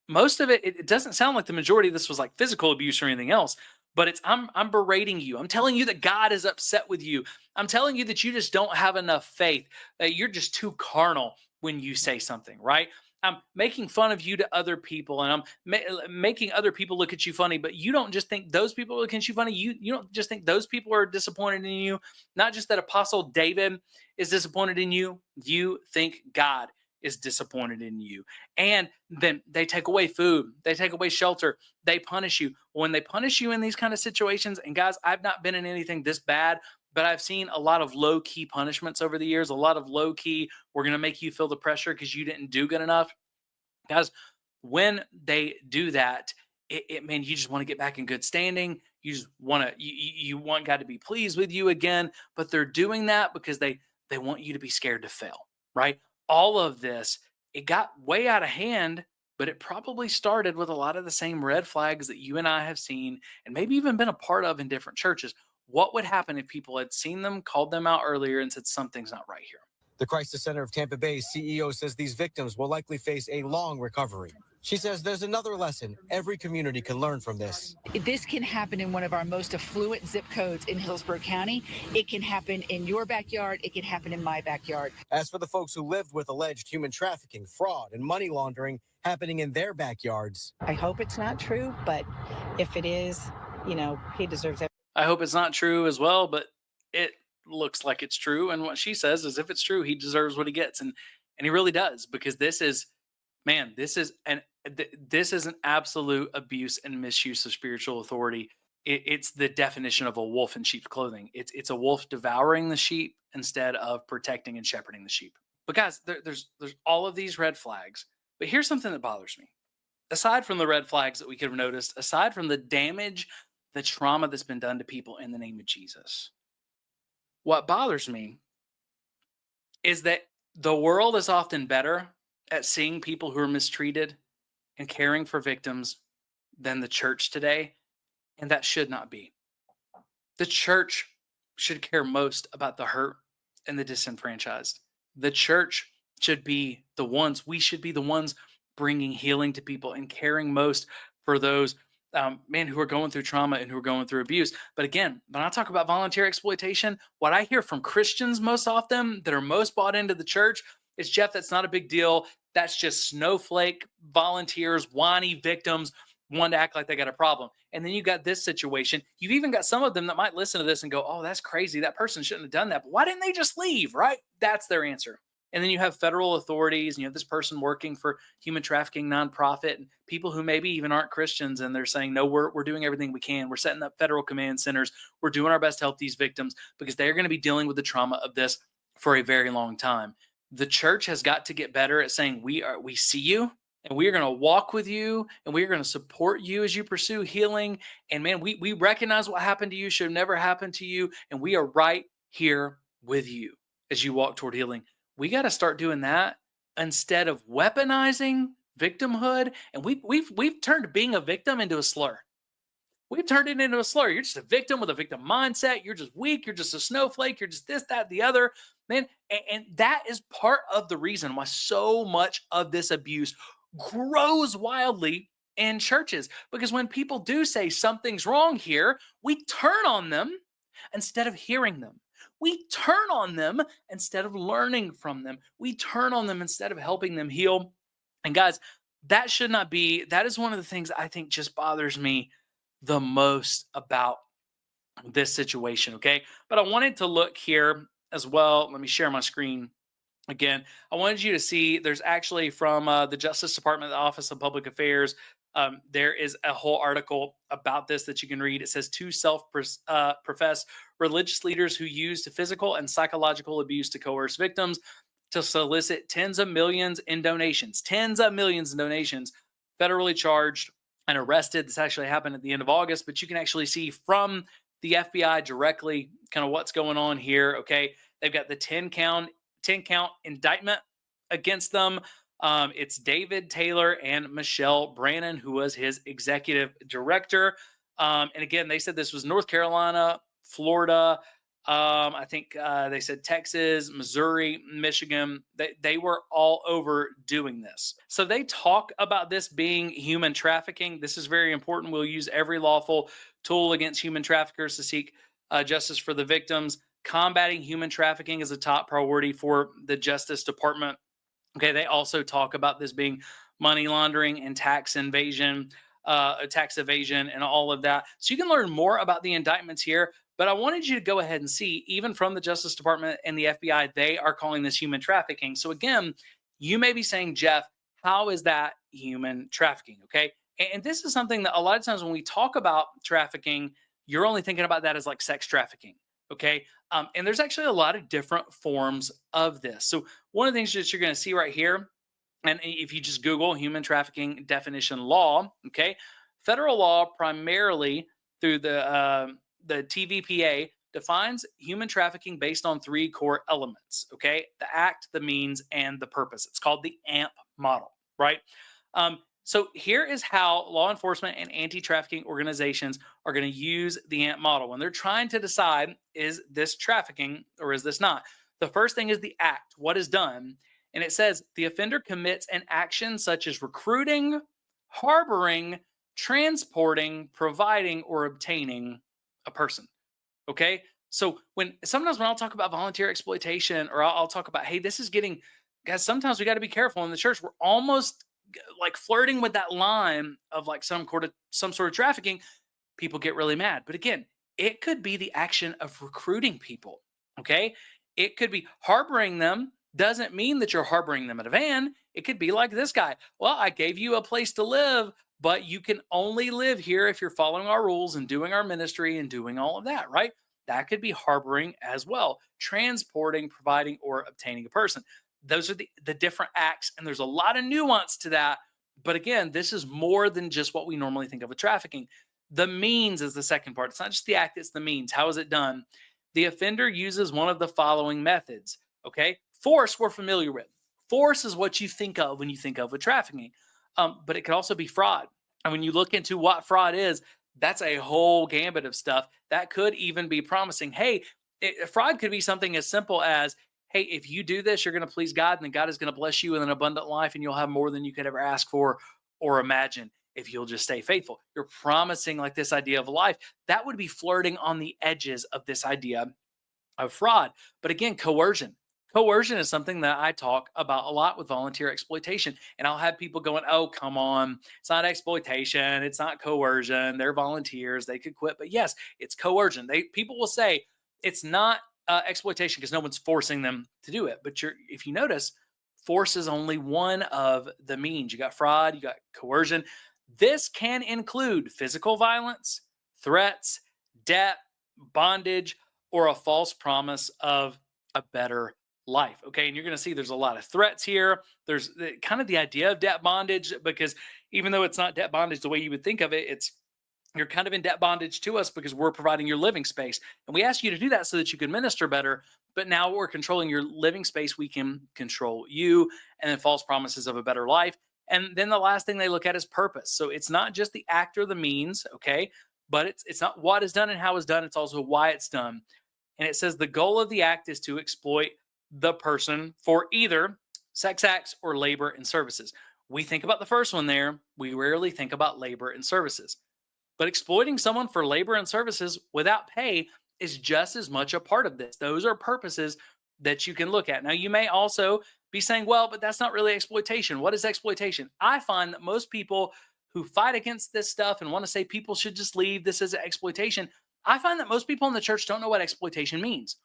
most of it doesn't sound like the majority of this was like physical abuse or anything else. But it's I'm berating you. I'm telling you that God is upset with you. I'm telling you that you just don't have enough faith. That you're just too carnal when you say something, right? I'm making fun of you to other people, and I'm making other people look at you funny. But you don't just think those people look at you funny. You don't just think those people are disappointed in you. Not just that Apostle David is disappointed in you. You think God is disappointed in you. And then they take away food, they take away shelter, they punish you. When they punish you in these kind of situations, and guys, I've not been in anything this bad, but I've seen a lot of low key punishments over the years, a lot of low key, we're going to make you feel the pressure because you didn't do good enough. Guys, when they do that, man, you just want to get back in good standing. You just want to, you want God to be pleased with you again, but they're doing that because they want you to be scared to fail, right? All of this, it got way out of hand, but it probably started with a lot of the same red flags that you and I have seen and maybe even been a part of in different churches. What would happen if people had seen them, called them out earlier, and said something's not right here? The Crisis Center of Tampa Bay's CEO says these victims will likely face a long recovery. She says there's another lesson every community can learn from this. This can happen in one of our most affluent zip codes in Hillsborough County. It can happen in your backyard. It can happen in my backyard. As for the folks who lived with alleged human trafficking, fraud, and money laundering happening in their backyards, I hope it's not true, but if it is, he deserves it. I hope it's not true as well, but it looks like it's true. And what she says is if it's true, he deserves what he gets. And he really does, because this is, man, this is an absolute abuse and misuse of spiritual authority. It's the definition of a wolf in sheep's clothing. It's a wolf devouring the sheep instead of protecting and shepherding the sheep. But guys, there's all of these red flags. But here's something that bothers me. Aside from the red flags that we could have noticed, aside from the damage, the trauma that's been done to people in the name of Jesus, what bothers me is that the world is often better at seeing people who are mistreated and caring for victims than the church today. And that should not be. The church should care most about the hurt and the disenfranchised. The church should be the ones, we should be the ones bringing healing to people and caring most for those who are going through trauma and who are going through abuse. But again, when I talk about volunteer exploitation, what I hear from Christians most often that are most bought into the church is, Jeff, that's not a big deal. That's just snowflake volunteers, whiny victims, want to act like they got a problem. And then you got this situation. You've even got some of them that might listen to this and go, oh, that's crazy. That person shouldn't have done that. But why didn't they just leave, right? That's their answer. And then you have federal authorities, and you have this person working for human trafficking nonprofit and people who maybe even aren't Christians. And they're saying, no, we're doing everything we can. We're setting up federal command centers. We're doing our best to help these victims because they're going to be dealing with the trauma of this for a very long time. The church has got to get better at saying, we see you and we are going to walk with you and we are going to support you as you pursue healing. And man, we recognize what happened to you should have never happened to you. And we are right here with you as you walk toward healing. We got to start doing that instead of weaponizing victimhood. And we've turned being a victim into a slur. We've turned it into a slur. You're just a victim with a victim mindset. You're just weak. You're just a snowflake. You're just this, that, the other. Man, and that is part of the reason why so much of this abuse grows wildly in churches. Because when people do say something's wrong here, we turn on them instead of hearing them. We turn on them instead of learning from them. We turn on them instead of helping them heal. And guys, that should not be, that is one of the things I think just bothers me the most about this situation, okay? But I wanted to look here as well. Let me share my screen again. I wanted you to see there's actually from the Justice Department, the Office of Public Affairs, there is a whole article about this that you can read. It says 2 self-professed religious leaders who used physical and psychological abuse to coerce victims to solicit tens of millions in donations, federally charged and arrested. This actually happened at the end of August, but you can actually see from the FBI directly kind of what's going on here. Okay. They've got the 10 count indictment against them. It's David Taylor and Michelle Brannon, who was his executive director. And again, they said this was North Carolina, Florida. I think they said Texas, Missouri, Michigan. They were all over doing this. So they talk about this being human trafficking. This is very important. We'll use every lawful tool against human traffickers to seek justice for the victims. Combating human trafficking is a top priority for the Justice Department. Okay, they also talk about this being money laundering and tax evasion, and all of that. So you can learn more about the indictments here. But I wanted you to go ahead and see, even from the Justice Department and the FBI, they are calling this human trafficking. So again, You may be saying, Jeff, how is that human trafficking? Okay. And this is something that a lot of times when we talk about trafficking, you're only thinking about that as like sex trafficking. Okay. And there's actually a lot of different forms of this. So, one of the things that you're going to see right here, and if you just Google human trafficking definition law, okay, federal law primarily through the TVPA defines human trafficking based on three core elements. Okay, the act, the means, and the purpose. It's called the AMP model, right? So here is how law enforcement and anti-trafficking organizations are going to use the AMP model when they're trying to decide, is this trafficking or is this not? The first thing is the act, what is done. And it says the offender commits an action such as recruiting, harboring, transporting, providing, or obtaining a person. Okay. So sometimes when I'll talk about volunteer exploitation, or I'll talk about, hey, this is getting, guys, sometimes we got to be careful in the church. We're almost like flirting with that line of like some sort of trafficking. People get really mad. But again, it could be the action of recruiting people. Okay. It could be harboring them. Doesn't mean that you're harboring them in a van. It could be like this guy. Well, I gave you a place to live, but you can only live here if you're following our rules and doing our ministry and doing all of that, right? That could be harboring as well, transporting, providing, or obtaining a person. Those are the different acts, and there's a lot of nuance to that. But again, this is more than just what we normally think of with trafficking. The means is the second part. It's not just the act, it's the means. How is it done? The offender uses one of the following methods. Okay. Force, we're familiar with. Force is what you think of when you think of with trafficking. But it could also be fraud. And when you look into what fraud is, that's a whole gambit of stuff that could even be promising. Hey, fraud could be something as simple as, hey, if you do this, you're going to please God, and then God is going to bless you with an abundant life, and you'll have more than you could ever ask for or imagine if you'll just stay faithful. You're promising like this idea of life. That would be flirting on the edges of this idea of fraud. But again, coercion. Coercion is something that I talk about a lot with volunteer exploitation. And I'll have people going, oh, come on. It's not exploitation. It's not coercion. They're volunteers. They could quit. But yes, it's coercion. People will say it's not exploitation because no one's forcing them to do it. But if you notice, force is only one of the means. You got fraud, you got coercion. This can include physical violence, threats, debt, bondage, or a false promise of a better life. Okay. And you're going to see there's a lot of threats here. There's kind of the idea of debt bondage, because even though it's not debt bondage the way you would think of it, it's you're kind of in debt bondage to us because we're providing your living space. And we ask you to do that so that you can minister better. But now we're controlling your living space. We can control you, and then false promises of a better life. And then the last thing they look at is purpose. So it's not just the act or the means, okay? But it's not what is done and how it's done. It's also why it's done. And it says the goal of the act is to exploit the person for either sex acts or labor and services. We think about the first one there. We rarely think about labor and services. But exploiting someone for labor and services without pay is just as much a part of this. Those are purposes that you can look at. Now, you may also be saying, well, but that's not really exploitation. What is exploitation? I find that most people who fight against this stuff and want to say people should just leave this as exploitation, I find that most people in the church don't know what exploitation means.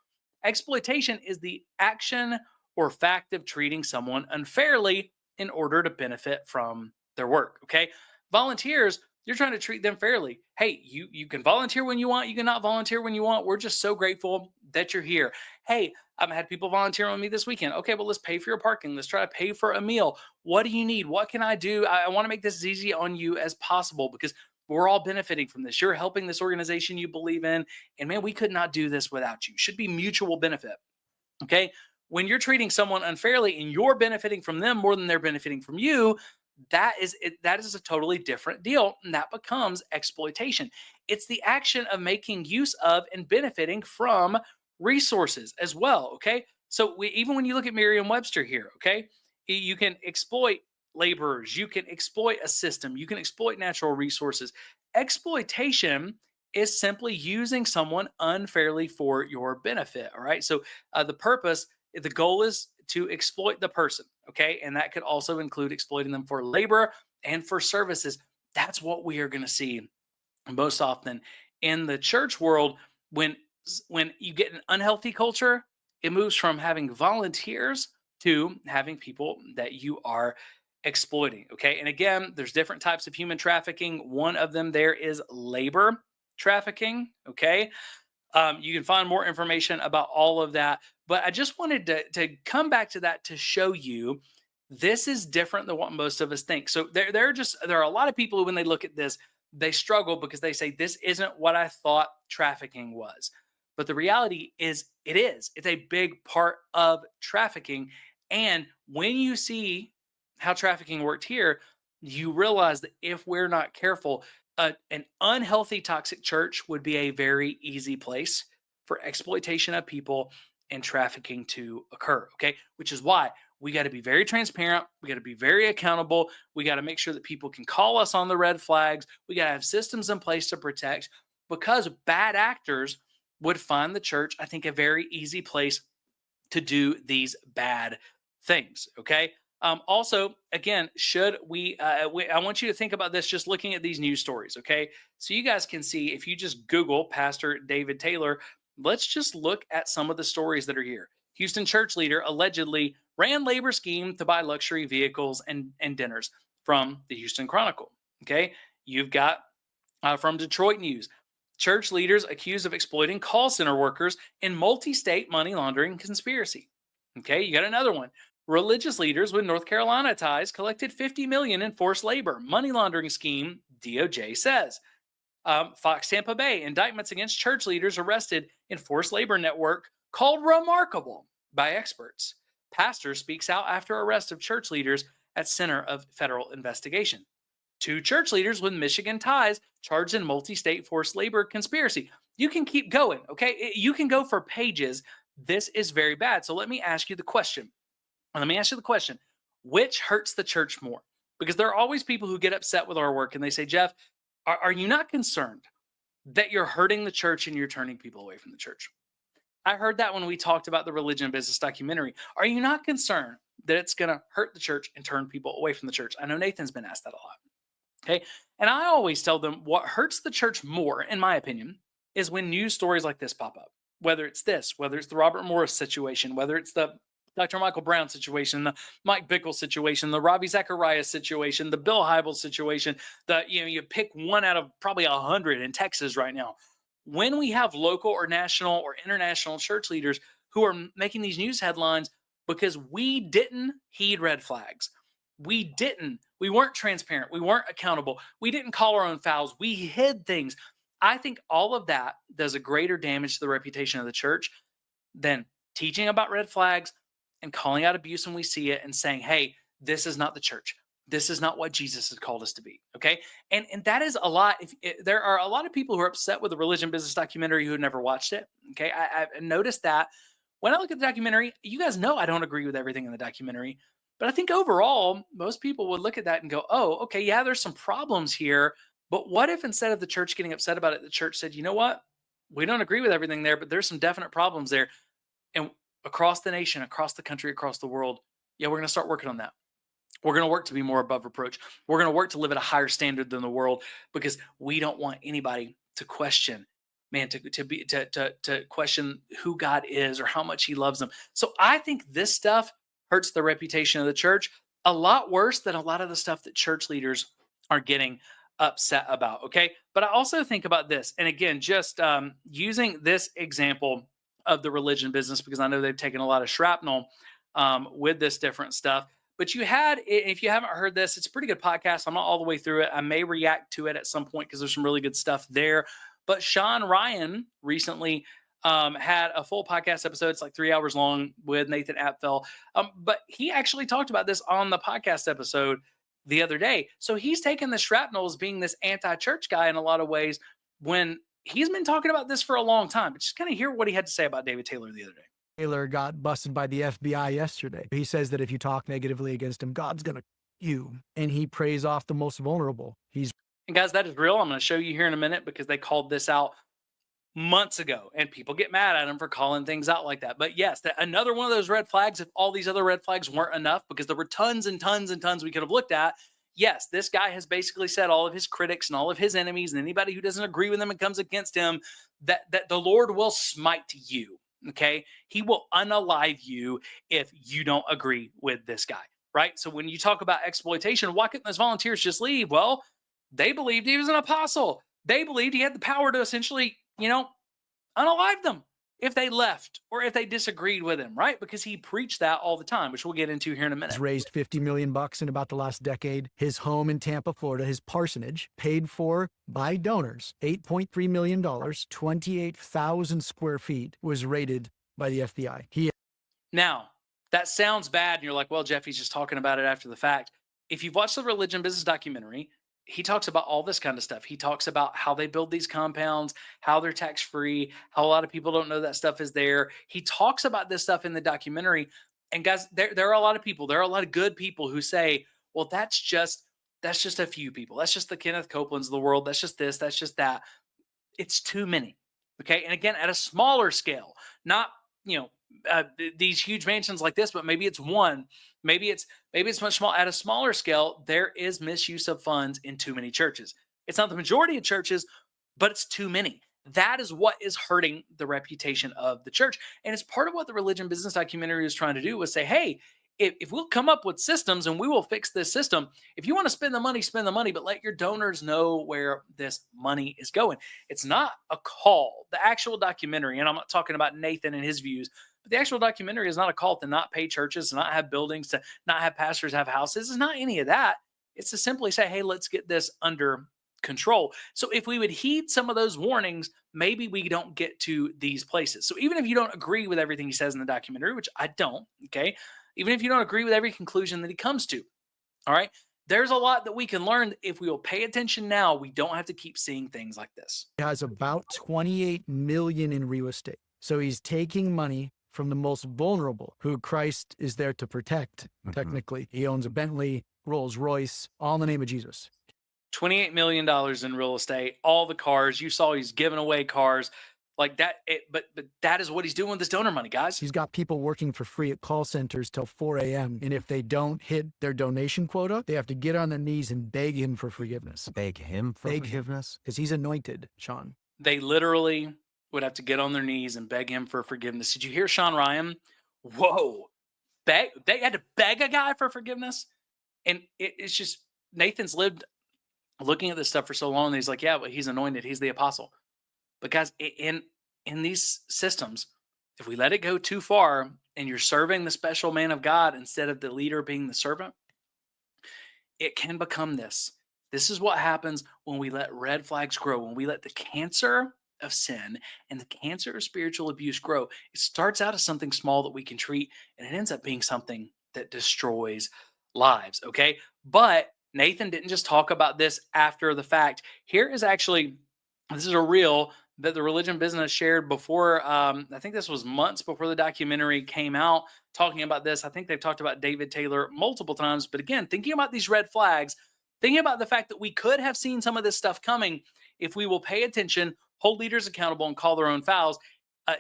Exploitation is the action or fact of treating someone unfairly in order to benefit from their work. Okay. Volunteers, you're trying to treat them fairly. Hey, you can volunteer when you want. You cannot volunteer when you want. We're just so grateful that you're here. Hey, I've had people volunteer on me this weekend. Okay, well, let's pay for your parking. Let's try to pay for a meal. What do you need? What can I do? I want to make this as easy on you as possible because we're all benefiting from this. You're helping this organization you believe in. And man, we could not do this without you. Should be mutual benefit. Okay. When you're treating someone unfairly and you're benefiting from them more than they're benefiting from you, that is a totally different deal, and that becomes exploitation. It's the action of making use of and benefiting from resources as well. Okay, so even when you look at Merriam-Webster here, okay, you can exploit laborers, you can exploit a system, you can exploit natural resources. Exploitation is simply using someone unfairly for your benefit. All right, so the goal is to exploit the person, okay? And that could also include exploiting them for labor and for services. That's what we are going to see most often in the church world. When you get an unhealthy culture, it moves from having volunteers to having people that you are exploiting. Okay. And again, there's different types of human trafficking. One of them there is labor trafficking. Okay. You can find more information about all of that. But I just wanted to come back to that to show you this is different than what most of us think. So there are a lot of people who, when they look at this, they struggle because they say, this isn't what I thought trafficking was. But the reality is, it is. It's a big part of trafficking. And when you see how trafficking worked here, you realize that if we're not careful, an unhealthy, toxic church would be a very easy place for exploitation of people and trafficking to occur. Okay. Which is why we got to be very transparent. We got to be very accountable. We got to make sure that people can call us on the red flags. We got to have systems in place to protect, because bad actors would find the church, I think, a very easy place to do these bad things. Okay. Also, again, should I want you to think about this just looking at these news stories. Okay. So you guys can see, if you just Google Pastor David Taylor, let's just look at some of the stories that are here. Houston church leader allegedly ran labor scheme to buy luxury vehicles and dinners, from the Houston Chronicle. Okay. You've got from Detroit News, church leaders accused of exploiting call center workers in multi-state money laundering conspiracy. Okay. You got another one. Religious leaders with North Carolina ties collected $50 million in forced labor money laundering scheme, DOJ says. Fox Tampa Bay, indictments against church leaders arrested in forced labor network called remarkable by experts. Pastor speaks out after arrest of church leaders at center of federal investigation. 2 church leaders with Michigan ties charged in multi-state forced labor conspiracy. You can keep going, okay? You can go for pages. This is very bad. So let me ask you the question. Which hurts the church more? Because there are always people who get upset with our work and they say, Jeff, are you not concerned that you're hurting the church and you're turning people away from the church? I heard that when we talked about the religion and business documentary. Are you not concerned that it's going to hurt the church and turn people away from the church? I know Nathan's been asked that a lot. Okay. And I always tell them what hurts the church more, in my opinion, is when news stories like this pop up. Whether it's this, whether it's the Robert Morris situation, whether it's the Dr. Michael Brown situation, the Mike Bickle situation, the Ravi Zacharias situation, the Bill Hybels situation, you pick one out of probably 100 in Texas right now. When we have local or national or international church leaders who are making these news headlines because we didn't heed red flags, we weren't transparent, we weren't accountable, we didn't call our own fouls, we hid things. I think all of that does a greater damage to the reputation of the church than teaching about red flags and calling out abuse when we see it and saying, hey, this is not the church. This is not what Jesus has called us to be. Okay. And that is a lot. There are a lot of people who are upset with the religion business documentary who have never watched it. Okay. I've noticed that when I look at the documentary, you guys know I don't agree with everything in the documentary, but I think overall, most people would look at that and go, oh, okay, yeah, there's some problems here. But what if instead of the church getting upset about it, the church said, you know what? We don't agree with everything there, but there's some definite problems there. And across the nation, across the country, across the world, yeah, we're going to start working on that. We're going to work to be more above reproach. We're going to work to live at a higher standard than the world, because we don't want anybody to question, man, to question who God is or how much he loves them. So I think this stuff hurts the reputation of the church a lot worse than a lot of the stuff that church leaders are getting upset about. Okay. But I also think about this. And again, just using this example of the religion business, because I know they've taken a lot of shrapnel with this different stuff. But you had, if you haven't heard this, it's a pretty good podcast. I'm not all the way through it. I may react to it at some point because there's some really good stuff there. But Sean Ryan recently had a full podcast episode. It's like 3 hours long with Nathan Apfel. But he actually talked about this on the podcast episode the other day. So he's taken the shrapnel as being this anti-church guy in a lot of ways, when he's been talking about this for a long time. But just kind of hear what he had to say about David Taylor the other day. Taylor got busted by the FBI yesterday. He says that if you talk negatively against him, God's going to you. And he prays off the most vulnerable. And guys, that is real. I'm going to show you here in a minute, because they called this out months ago and people get mad at him for calling things out like that. But yes, another one of those red flags, if all these other red flags weren't enough, because there were tons and tons and tons we could have looked at. Yes, this guy has basically said all of his critics and all of his enemies and anybody who doesn't agree with him and comes against him, that the Lord will smite you. Okay. He will unalive you if you don't agree with this guy. Right. So when you talk about exploitation, why couldn't those volunteers just leave? Well, they believed he was an apostle. They believed he had the power to essentially, unalive them if they left or if they disagreed with him, right? Because he preached that all the time, which we'll get into here in a minute. He's raised 50 million bucks in about the last decade. His home in Tampa, Florida, his parsonage, paid for by donors, $8.3 million, 28,000 square feet, was raided by the FBI. Now, that sounds bad, and you're like, well, Jeff, he's just talking about it after the fact. If you've watched the Religion Business documentary, he talks about all this kind of stuff. He talks about how they build these compounds, how they're tax free, how a lot of people don't know that stuff is there. He talks about this stuff in the documentary. And guys, there are a lot of people, there are a lot of good people who say, well, that's just a few people. That's just the Kenneth Copelands of the world. That's just this, that's just that. It's too many. Okay. And again, at a smaller scale, not, these huge mansions like this, but maybe it's one, maybe it's much small. At a smaller scale, there is misuse of funds in too many churches. It's not the majority of churches, but it's too many. That is what is hurting the reputation of the church. And it's part of what the Religion Business documentary was trying to do, was say, hey, if we'll come up with systems and we will fix this system, if you want to spend the money, but let your donors know where this money is going. It's not a call. The actual documentary, and I'm not talking about Nathan and his views, but the actual documentary is not a call to not pay churches, to not have buildings, to not have pastors have houses. It's not any of that. It's to simply say, hey, let's get this under control. So if we would heed some of those warnings, maybe we don't get to these places. So even if you don't agree with everything he says in the documentary, which I don't, okay, even if you don't agree with every conclusion that he comes to, all right, there's a lot that we can learn. If we will pay attention now, we don't have to keep seeing things like this. He has about 28 million in real estate. So he's taking money from the most vulnerable, who Christ is there to protect. Technically, he owns a Bentley, Rolls Royce, all in the name of Jesus. $28 million in real estate, all the cars you saw, he's giving away cars like that. But that is what he's doing with this donor money, guys. He's got people working for free at call centers till 4 a.m. And if they don't hit their donation quota, they have to get on their knees and beg him for forgiveness. Beg him for forgiveness? Because he's anointed, Sean. They literally would have to get on their knees and beg him for forgiveness. Did you hear Sean Ryan? Whoa. They had to beg a guy for forgiveness. And it's just, Nathan's lived looking at this stuff for so long. He's like, yeah, but he's anointed. He's the apostle. But guys, in these systems, if we let it go too far and you're serving the special man of God instead of the leader being the servant, it can become this. This is what happens when we let red flags grow, when we let the cancer of sin and the cancer of spiritual abuse grow. It starts out as something small that we can treat, and it ends up being something that destroys lives, okay? But Nathan didn't just talk about this after the fact. This is a reel that the Religion Business shared before, I think this was months before the documentary came out, talking about this. I think they've talked about David Taylor multiple times, but again, thinking about these red flags, thinking about the fact that we could have seen some of this stuff coming if we will pay attention, hold leaders accountable, and call their own fouls.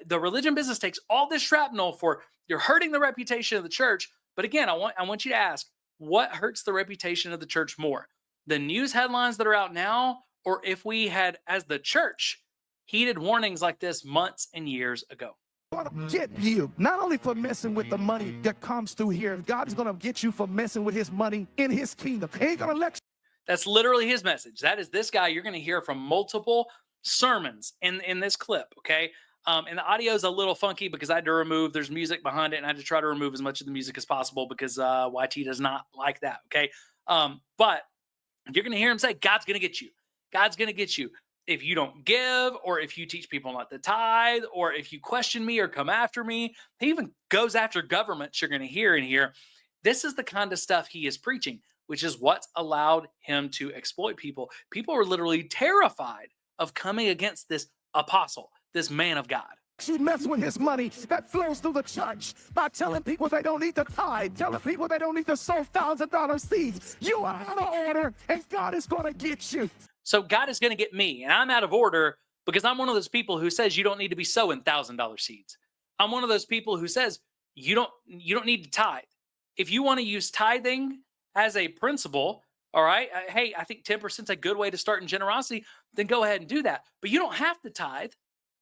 The Religion Business takes all this shrapnel for you're hurting the reputation of the church. But again, I want you to ask, what hurts the reputation of the church more? The news headlines that are out now, or if we had, as the church, heeded warnings like this months and years ago? Get you, not only for messing with the money that comes through here, God is going to get you for messing with his money in his kingdom. He ain't going to let you. That's literally his message. That is this guy. You're going to hear from multiple sermons in this clip, okay? And the audio is a little funky because I had to remove, there's music behind it, and I had to try to remove as much of the music as possible because YT does not like that, okay? But you're going to hear him say, God's going to get you. God's going to get you. If you don't give, or if you teach people not to tithe, or if you question me or come after me. He even goes after governments, you're going to hear in here. This is the kind of stuff he is preaching, which is what's allowed him to exploit people. People are literally terrified of coming against this apostle, this man of God. You mess with his money that flows through the church by telling people they don't need to tithe, telling people they don't need to sow $1,000 seeds. You are out of order, and God is going to get you. So God is going to get me, and I'm out of order because I'm one of those people who says you don't need to be sowing $1,000 seeds. I'm one of those people who says you don't need to tithe. If you want to use tithing as a principle, all right, hey, I think 10% is a good way to start in generosity, then go ahead and do that. But you don't have to tithe,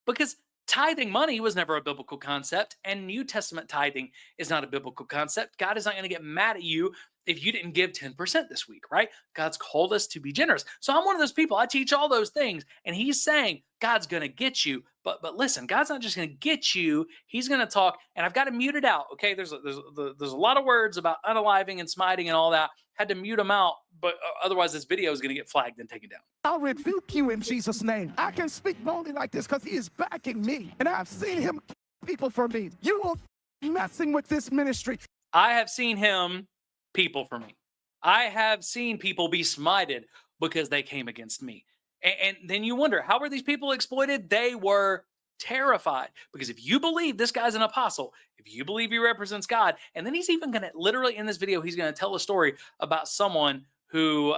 because Tithing money was never a biblical concept, and New Testament tithing is not a biblical concept. God is not going to get mad at you if you didn't give 10% this week, right? God's called us to be generous. So I'm one of those people. I teach all those things, and he's saying God's going to get you. But listen, God's not just going to get you. He's going to talk, and I've got to mute it out. Okay, there's a lot of words about unaliving and smiting and all that. Had to mute them out, but otherwise this video is going to get flagged and taken down. I'll rebuke you in Jesus' name. I can speak boldly like this because he is backing me, and I've seen him people for me. You will messing with this ministry. I have seen him people for me. I have seen people be smited because they came against me. And then you wonder, how were these people exploited? They were terrified, because if you believe this guy's an apostle, if you believe he represents God, and then he's even going to literally in this video, he's going to tell a story about someone who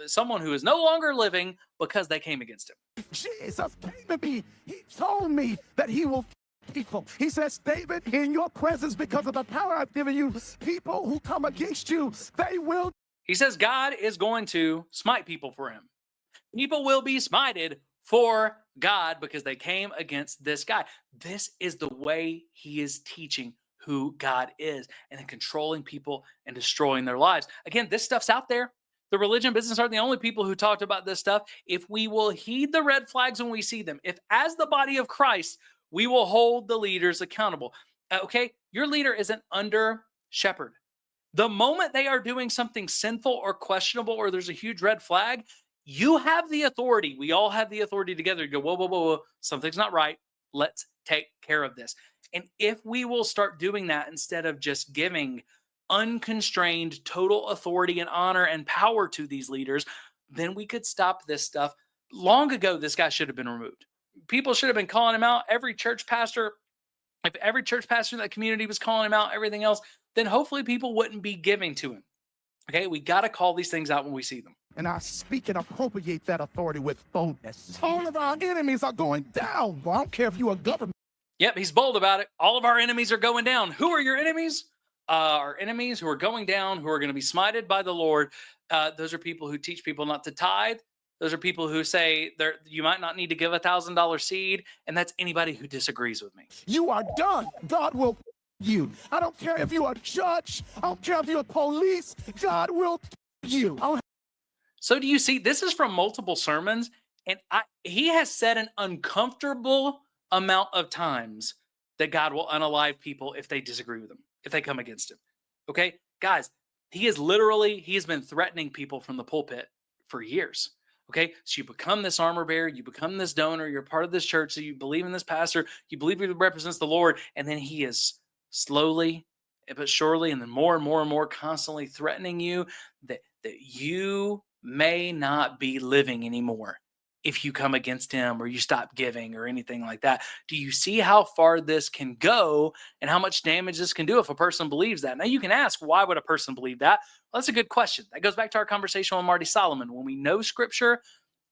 is no longer living because they came against him. Jesus came to me. He told me that he will people. He says, David, in your presence, because of the power I've given you, people who come against you, they will. He says God is going to smite people for him. People will be smited for God because they came against this guy. This is the way he is teaching who God is, and then controlling people and destroying their lives. Again, this stuff's out there. The religion business aren't the only people who talked about this stuff. If we will heed the red flags when we see them, if as the body of Christ, we will hold the leaders accountable. Okay, your leader is an under shepherd. The moment they are doing something sinful or questionable, or there's a huge red flag, you have the authority. We all have the authority together to go, whoa, whoa, whoa, whoa, something's not right. Let's take care of this. And if we will start doing that instead of just giving unconstrained total authority and honor and power to these leaders, then we could stop this stuff. Long ago, this guy should have been removed. People should have been calling him out. Every church pastor, if every church pastor in that community was calling him out, everything else, then hopefully people wouldn't be giving to him. Okay, we got to call these things out when we see them. And I speak and appropriate that authority with boldness. All of our enemies are going down. Well, I don't care if you're a government. Yep, he's bold about it. All of our enemies are going down. Who are your enemies? Our enemies who are going down, who are going to be smited by the Lord. Those are people who teach people not to tithe. Those are people who say you might not need to give $1,000 seed. And that's anybody who disagrees with me. You are done. God will you. I don't care if you're a judge. I don't care if you're police. God will you. So do you see, this is from multiple sermons, and he has said an uncomfortable amount of times that God will unalive people if they disagree with him, if they come against him. Okay, guys, he has been threatening people from the pulpit for years. Okay, so you become this armor bearer, you become this donor, you're part of this church, so you believe in this pastor, you believe he represents the Lord, and then he is slowly but surely, and then more and more and more constantly threatening you that you may not be living anymore if you come against him or you stop giving or anything like that. Do you see how far this can go and how much damage this can do if a person believes that? Now you can ask, why would a person believe that? Well, that's a good question. That goes back to our conversation with Marty Solomon. When we know scripture,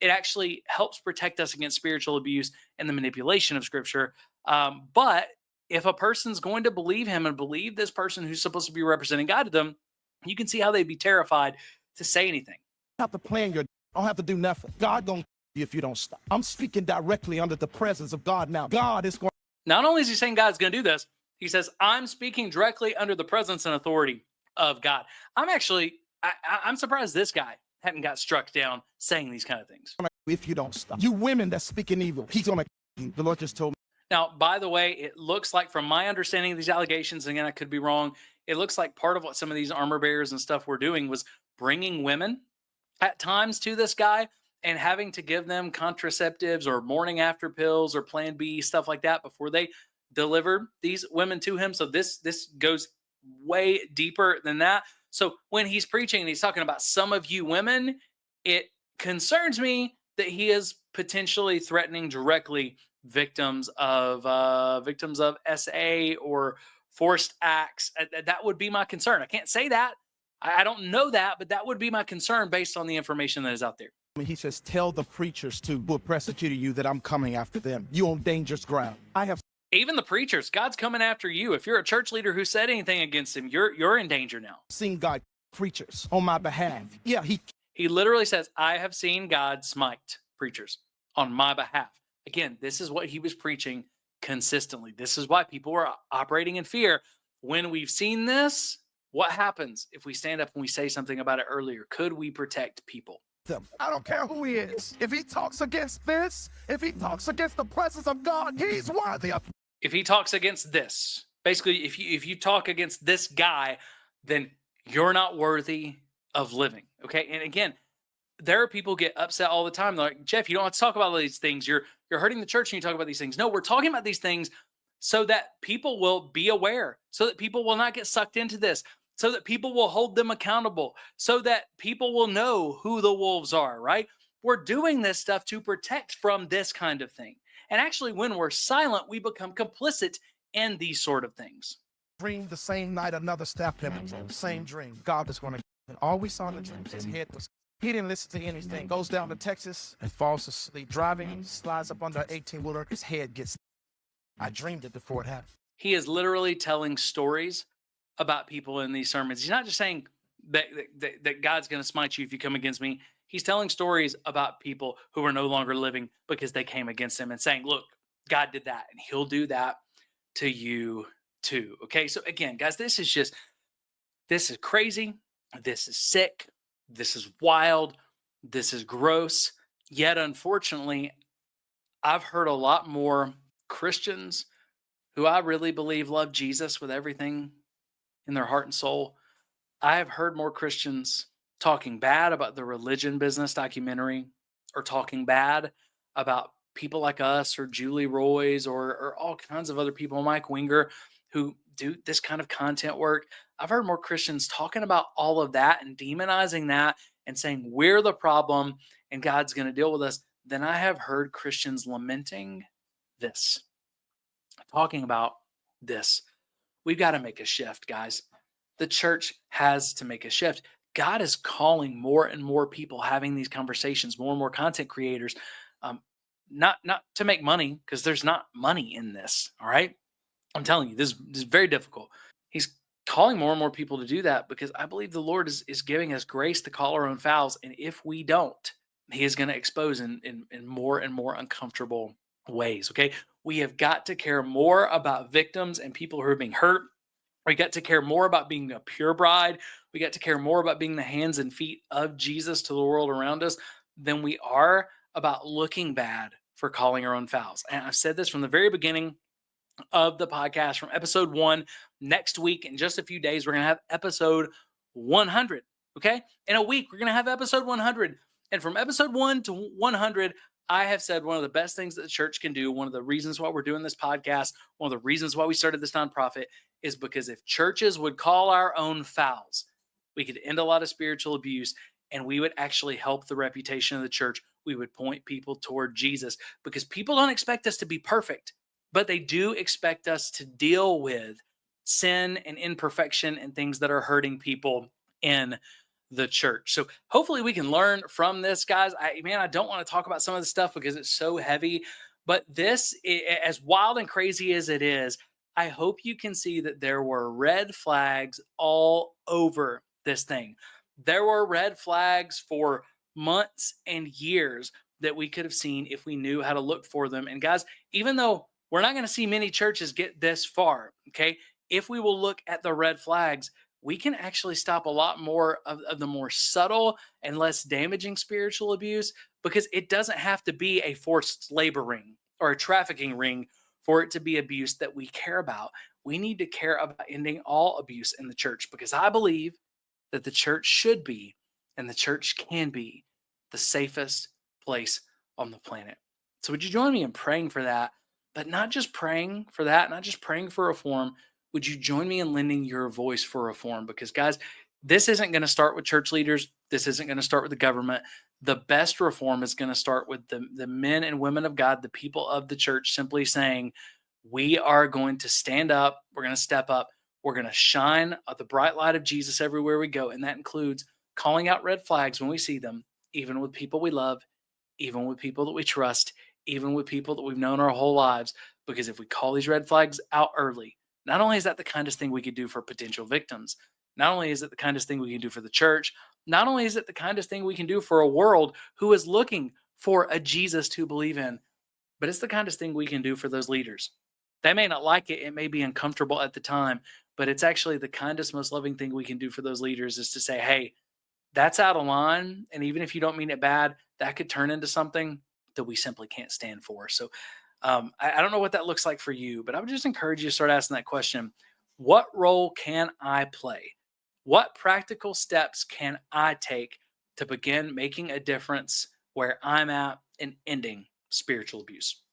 it actually helps protect us against spiritual abuse and the manipulation of scripture. But if a person's going to believe him and believe this person who's supposed to be representing God to them, you can see how they'd be terrified to say anything. Have to plan your. I don't have to do nothing. God gonna you if you don't stop. I'm speaking directly under the presence of God now. God is going. Not only is he saying God's going to do this, he says, I'm speaking directly under the presence and authority of God. I'm surprised this guy hadn't got struck down saying these kind of things. If you don't stop, you women that's speaking evil, he's gonna. The Lord just told me. Now, by the way, it looks like, from my understanding of these allegations, and again, I could be wrong, it looks like part of what some of these armor bearers and stuff were doing was bringing women at times to this guy and having to give them contraceptives or morning after pills or Plan B, stuff like that, before they delivered these women to him. So this goes way deeper than that. So when he's preaching and he's talking about some of you women, it concerns me that he is potentially threatening directly victims of SA or forced acts. That would be my concern. I can't say that. I don't know that, but that would be my concern based on the information that is out there. He says, tell the preachers who persecuted you that I'm coming after them. You on dangerous ground. Even the preachers, God's coming after you. If you're a church leader who said anything against him, you're in danger now. Seen God preachers on my behalf. Yeah, he literally says, I have seen God smite preachers on my behalf. Again, this is what he was preaching consistently. This is why people are operating in fear. When we've seen this, what happens if we stand up and we say something about it earlier? Could we protect people? I don't care who he is. If he talks against this, if he talks against the presence of God, he's worthy of. If he talks against this, basically, if you talk against this guy, then you're not worthy of living. Okay. And again, there are people get upset all the time. They're like, Jeff, you don't have to talk about all these things. You're hurting the church and you talk about these things. No, we're talking about these things so that people will be aware, so that people will not get sucked into this, so that people will hold them accountable, so that people will know who the wolves are, right? We're doing this stuff to protect from this kind of thing. And actually, when we're silent, we become complicit in these sort of things. Dreamed the same night another staff member told the same dream. God was going to. And all we saw in the dream, his head was. He didn't listen to anything. Goes down to Texas and falls asleep. Driving, slides up under an 18-wheeler. His head gets. I dreamed it before it happened. He is literally telling stories about people in these sermons. He's not just saying that God's going to smite you if you come against me. He's telling stories about people who are no longer living because they came against him and saying, look, God did that and he'll do that to you too. Okay. So again, guys, this is crazy. This is sick. This is wild. This is gross. Yet, unfortunately, I've heard a lot more Christians who I really believe love Jesus with everything in their heart and soul. I have heard more Christians talking bad about the religion business documentary, or talking bad about people like us or Julie Roys or all kinds of other people, Mike Winger, who do this kind of content work. I've heard more Christians talking about all of that and demonizing that and saying we're the problem and God's going to deal with us than I have heard Christians lamenting this, talking about this. We've got to make a shift, guys. The church has to make a shift. God is calling more and more people having these conversations, more and more content creators, not to make money, because there's not money in this. All right. I'm telling you, this is very difficult. He's calling more and more people to do that because I believe the Lord is giving us grace to call our own fouls. And if we don't, he is going to expose in more and more uncomfortable ways. Okay. We have got to care more about victims and people who are being hurt. We got to care more about being a pure bride. We got to care more about being the hands and feet of Jesus to the world around us than we are about looking bad for calling our own fouls. And I've said this from the very beginning of the podcast, from episode 1. Next week, in just a few days, we're going to have episode 100. Okay. In a week, we're going to have episode 100. And from episode 1 to 100, I have said one of the best things that the church can do, one of the reasons why we're doing this podcast, one of the reasons why we started this nonprofit, is because if churches would call our own fouls, we could end a lot of spiritual abuse and we would actually help the reputation of the church. We would point people toward Jesus, because people don't expect us to be perfect, but they do expect us to deal with sin and imperfection and things that are hurting people in the church. So hopefully we can learn from this, guys. I don't want to talk about some of the stuff because it's so heavy, but this, as wild and crazy as it is, I hope you can see that there were red flags all over this thing. There were red flags for months and years that we could have seen if we knew how to look for them. And guys, even though we're not going to see many churches get this far, okay, if we will look at the red flags, we can actually stop a lot more of the more subtle and less damaging spiritual abuse, because it doesn't have to be a forced labor ring or a trafficking ring for it to be abuse that we care about. We need to care about ending all abuse in the church, because I believe that the church should be, and the church can be, the safest place on the planet. So would you join me in praying for that? But not just praying for that, not just praying for reform. Would you join me in lending your voice for reform? Because guys, this isn't going to start with church leaders. This isn't going to start with the government. The best reform is going to start with the men and women of God, the people of the church, simply saying, we are going to stand up. We're going to step up. We're going to shine the bright light of Jesus everywhere we go. And that includes calling out red flags when we see them, even with people we love, even with people that we trust, even with people that we've known our whole lives. Because if we call these red flags out early, not only is that the kindest thing we could do for potential victims, not only is it the kindest thing we can do for the church, not only is it the kindest thing we can do for a world who is looking for a Jesus to believe in, but it's the kindest thing we can do for those leaders They may not like it. It may be uncomfortable at the time, but it's actually the kindest, most loving thing we can do for those leaders is to say, hey, that's out of line. And even if you don't mean it bad, that could turn into something that we simply can't stand for. So I don't know what that looks like for you, but I would just encourage you to start asking that question. What role can I play? What practical steps can I take to begin making a difference where I'm at and ending spiritual abuse?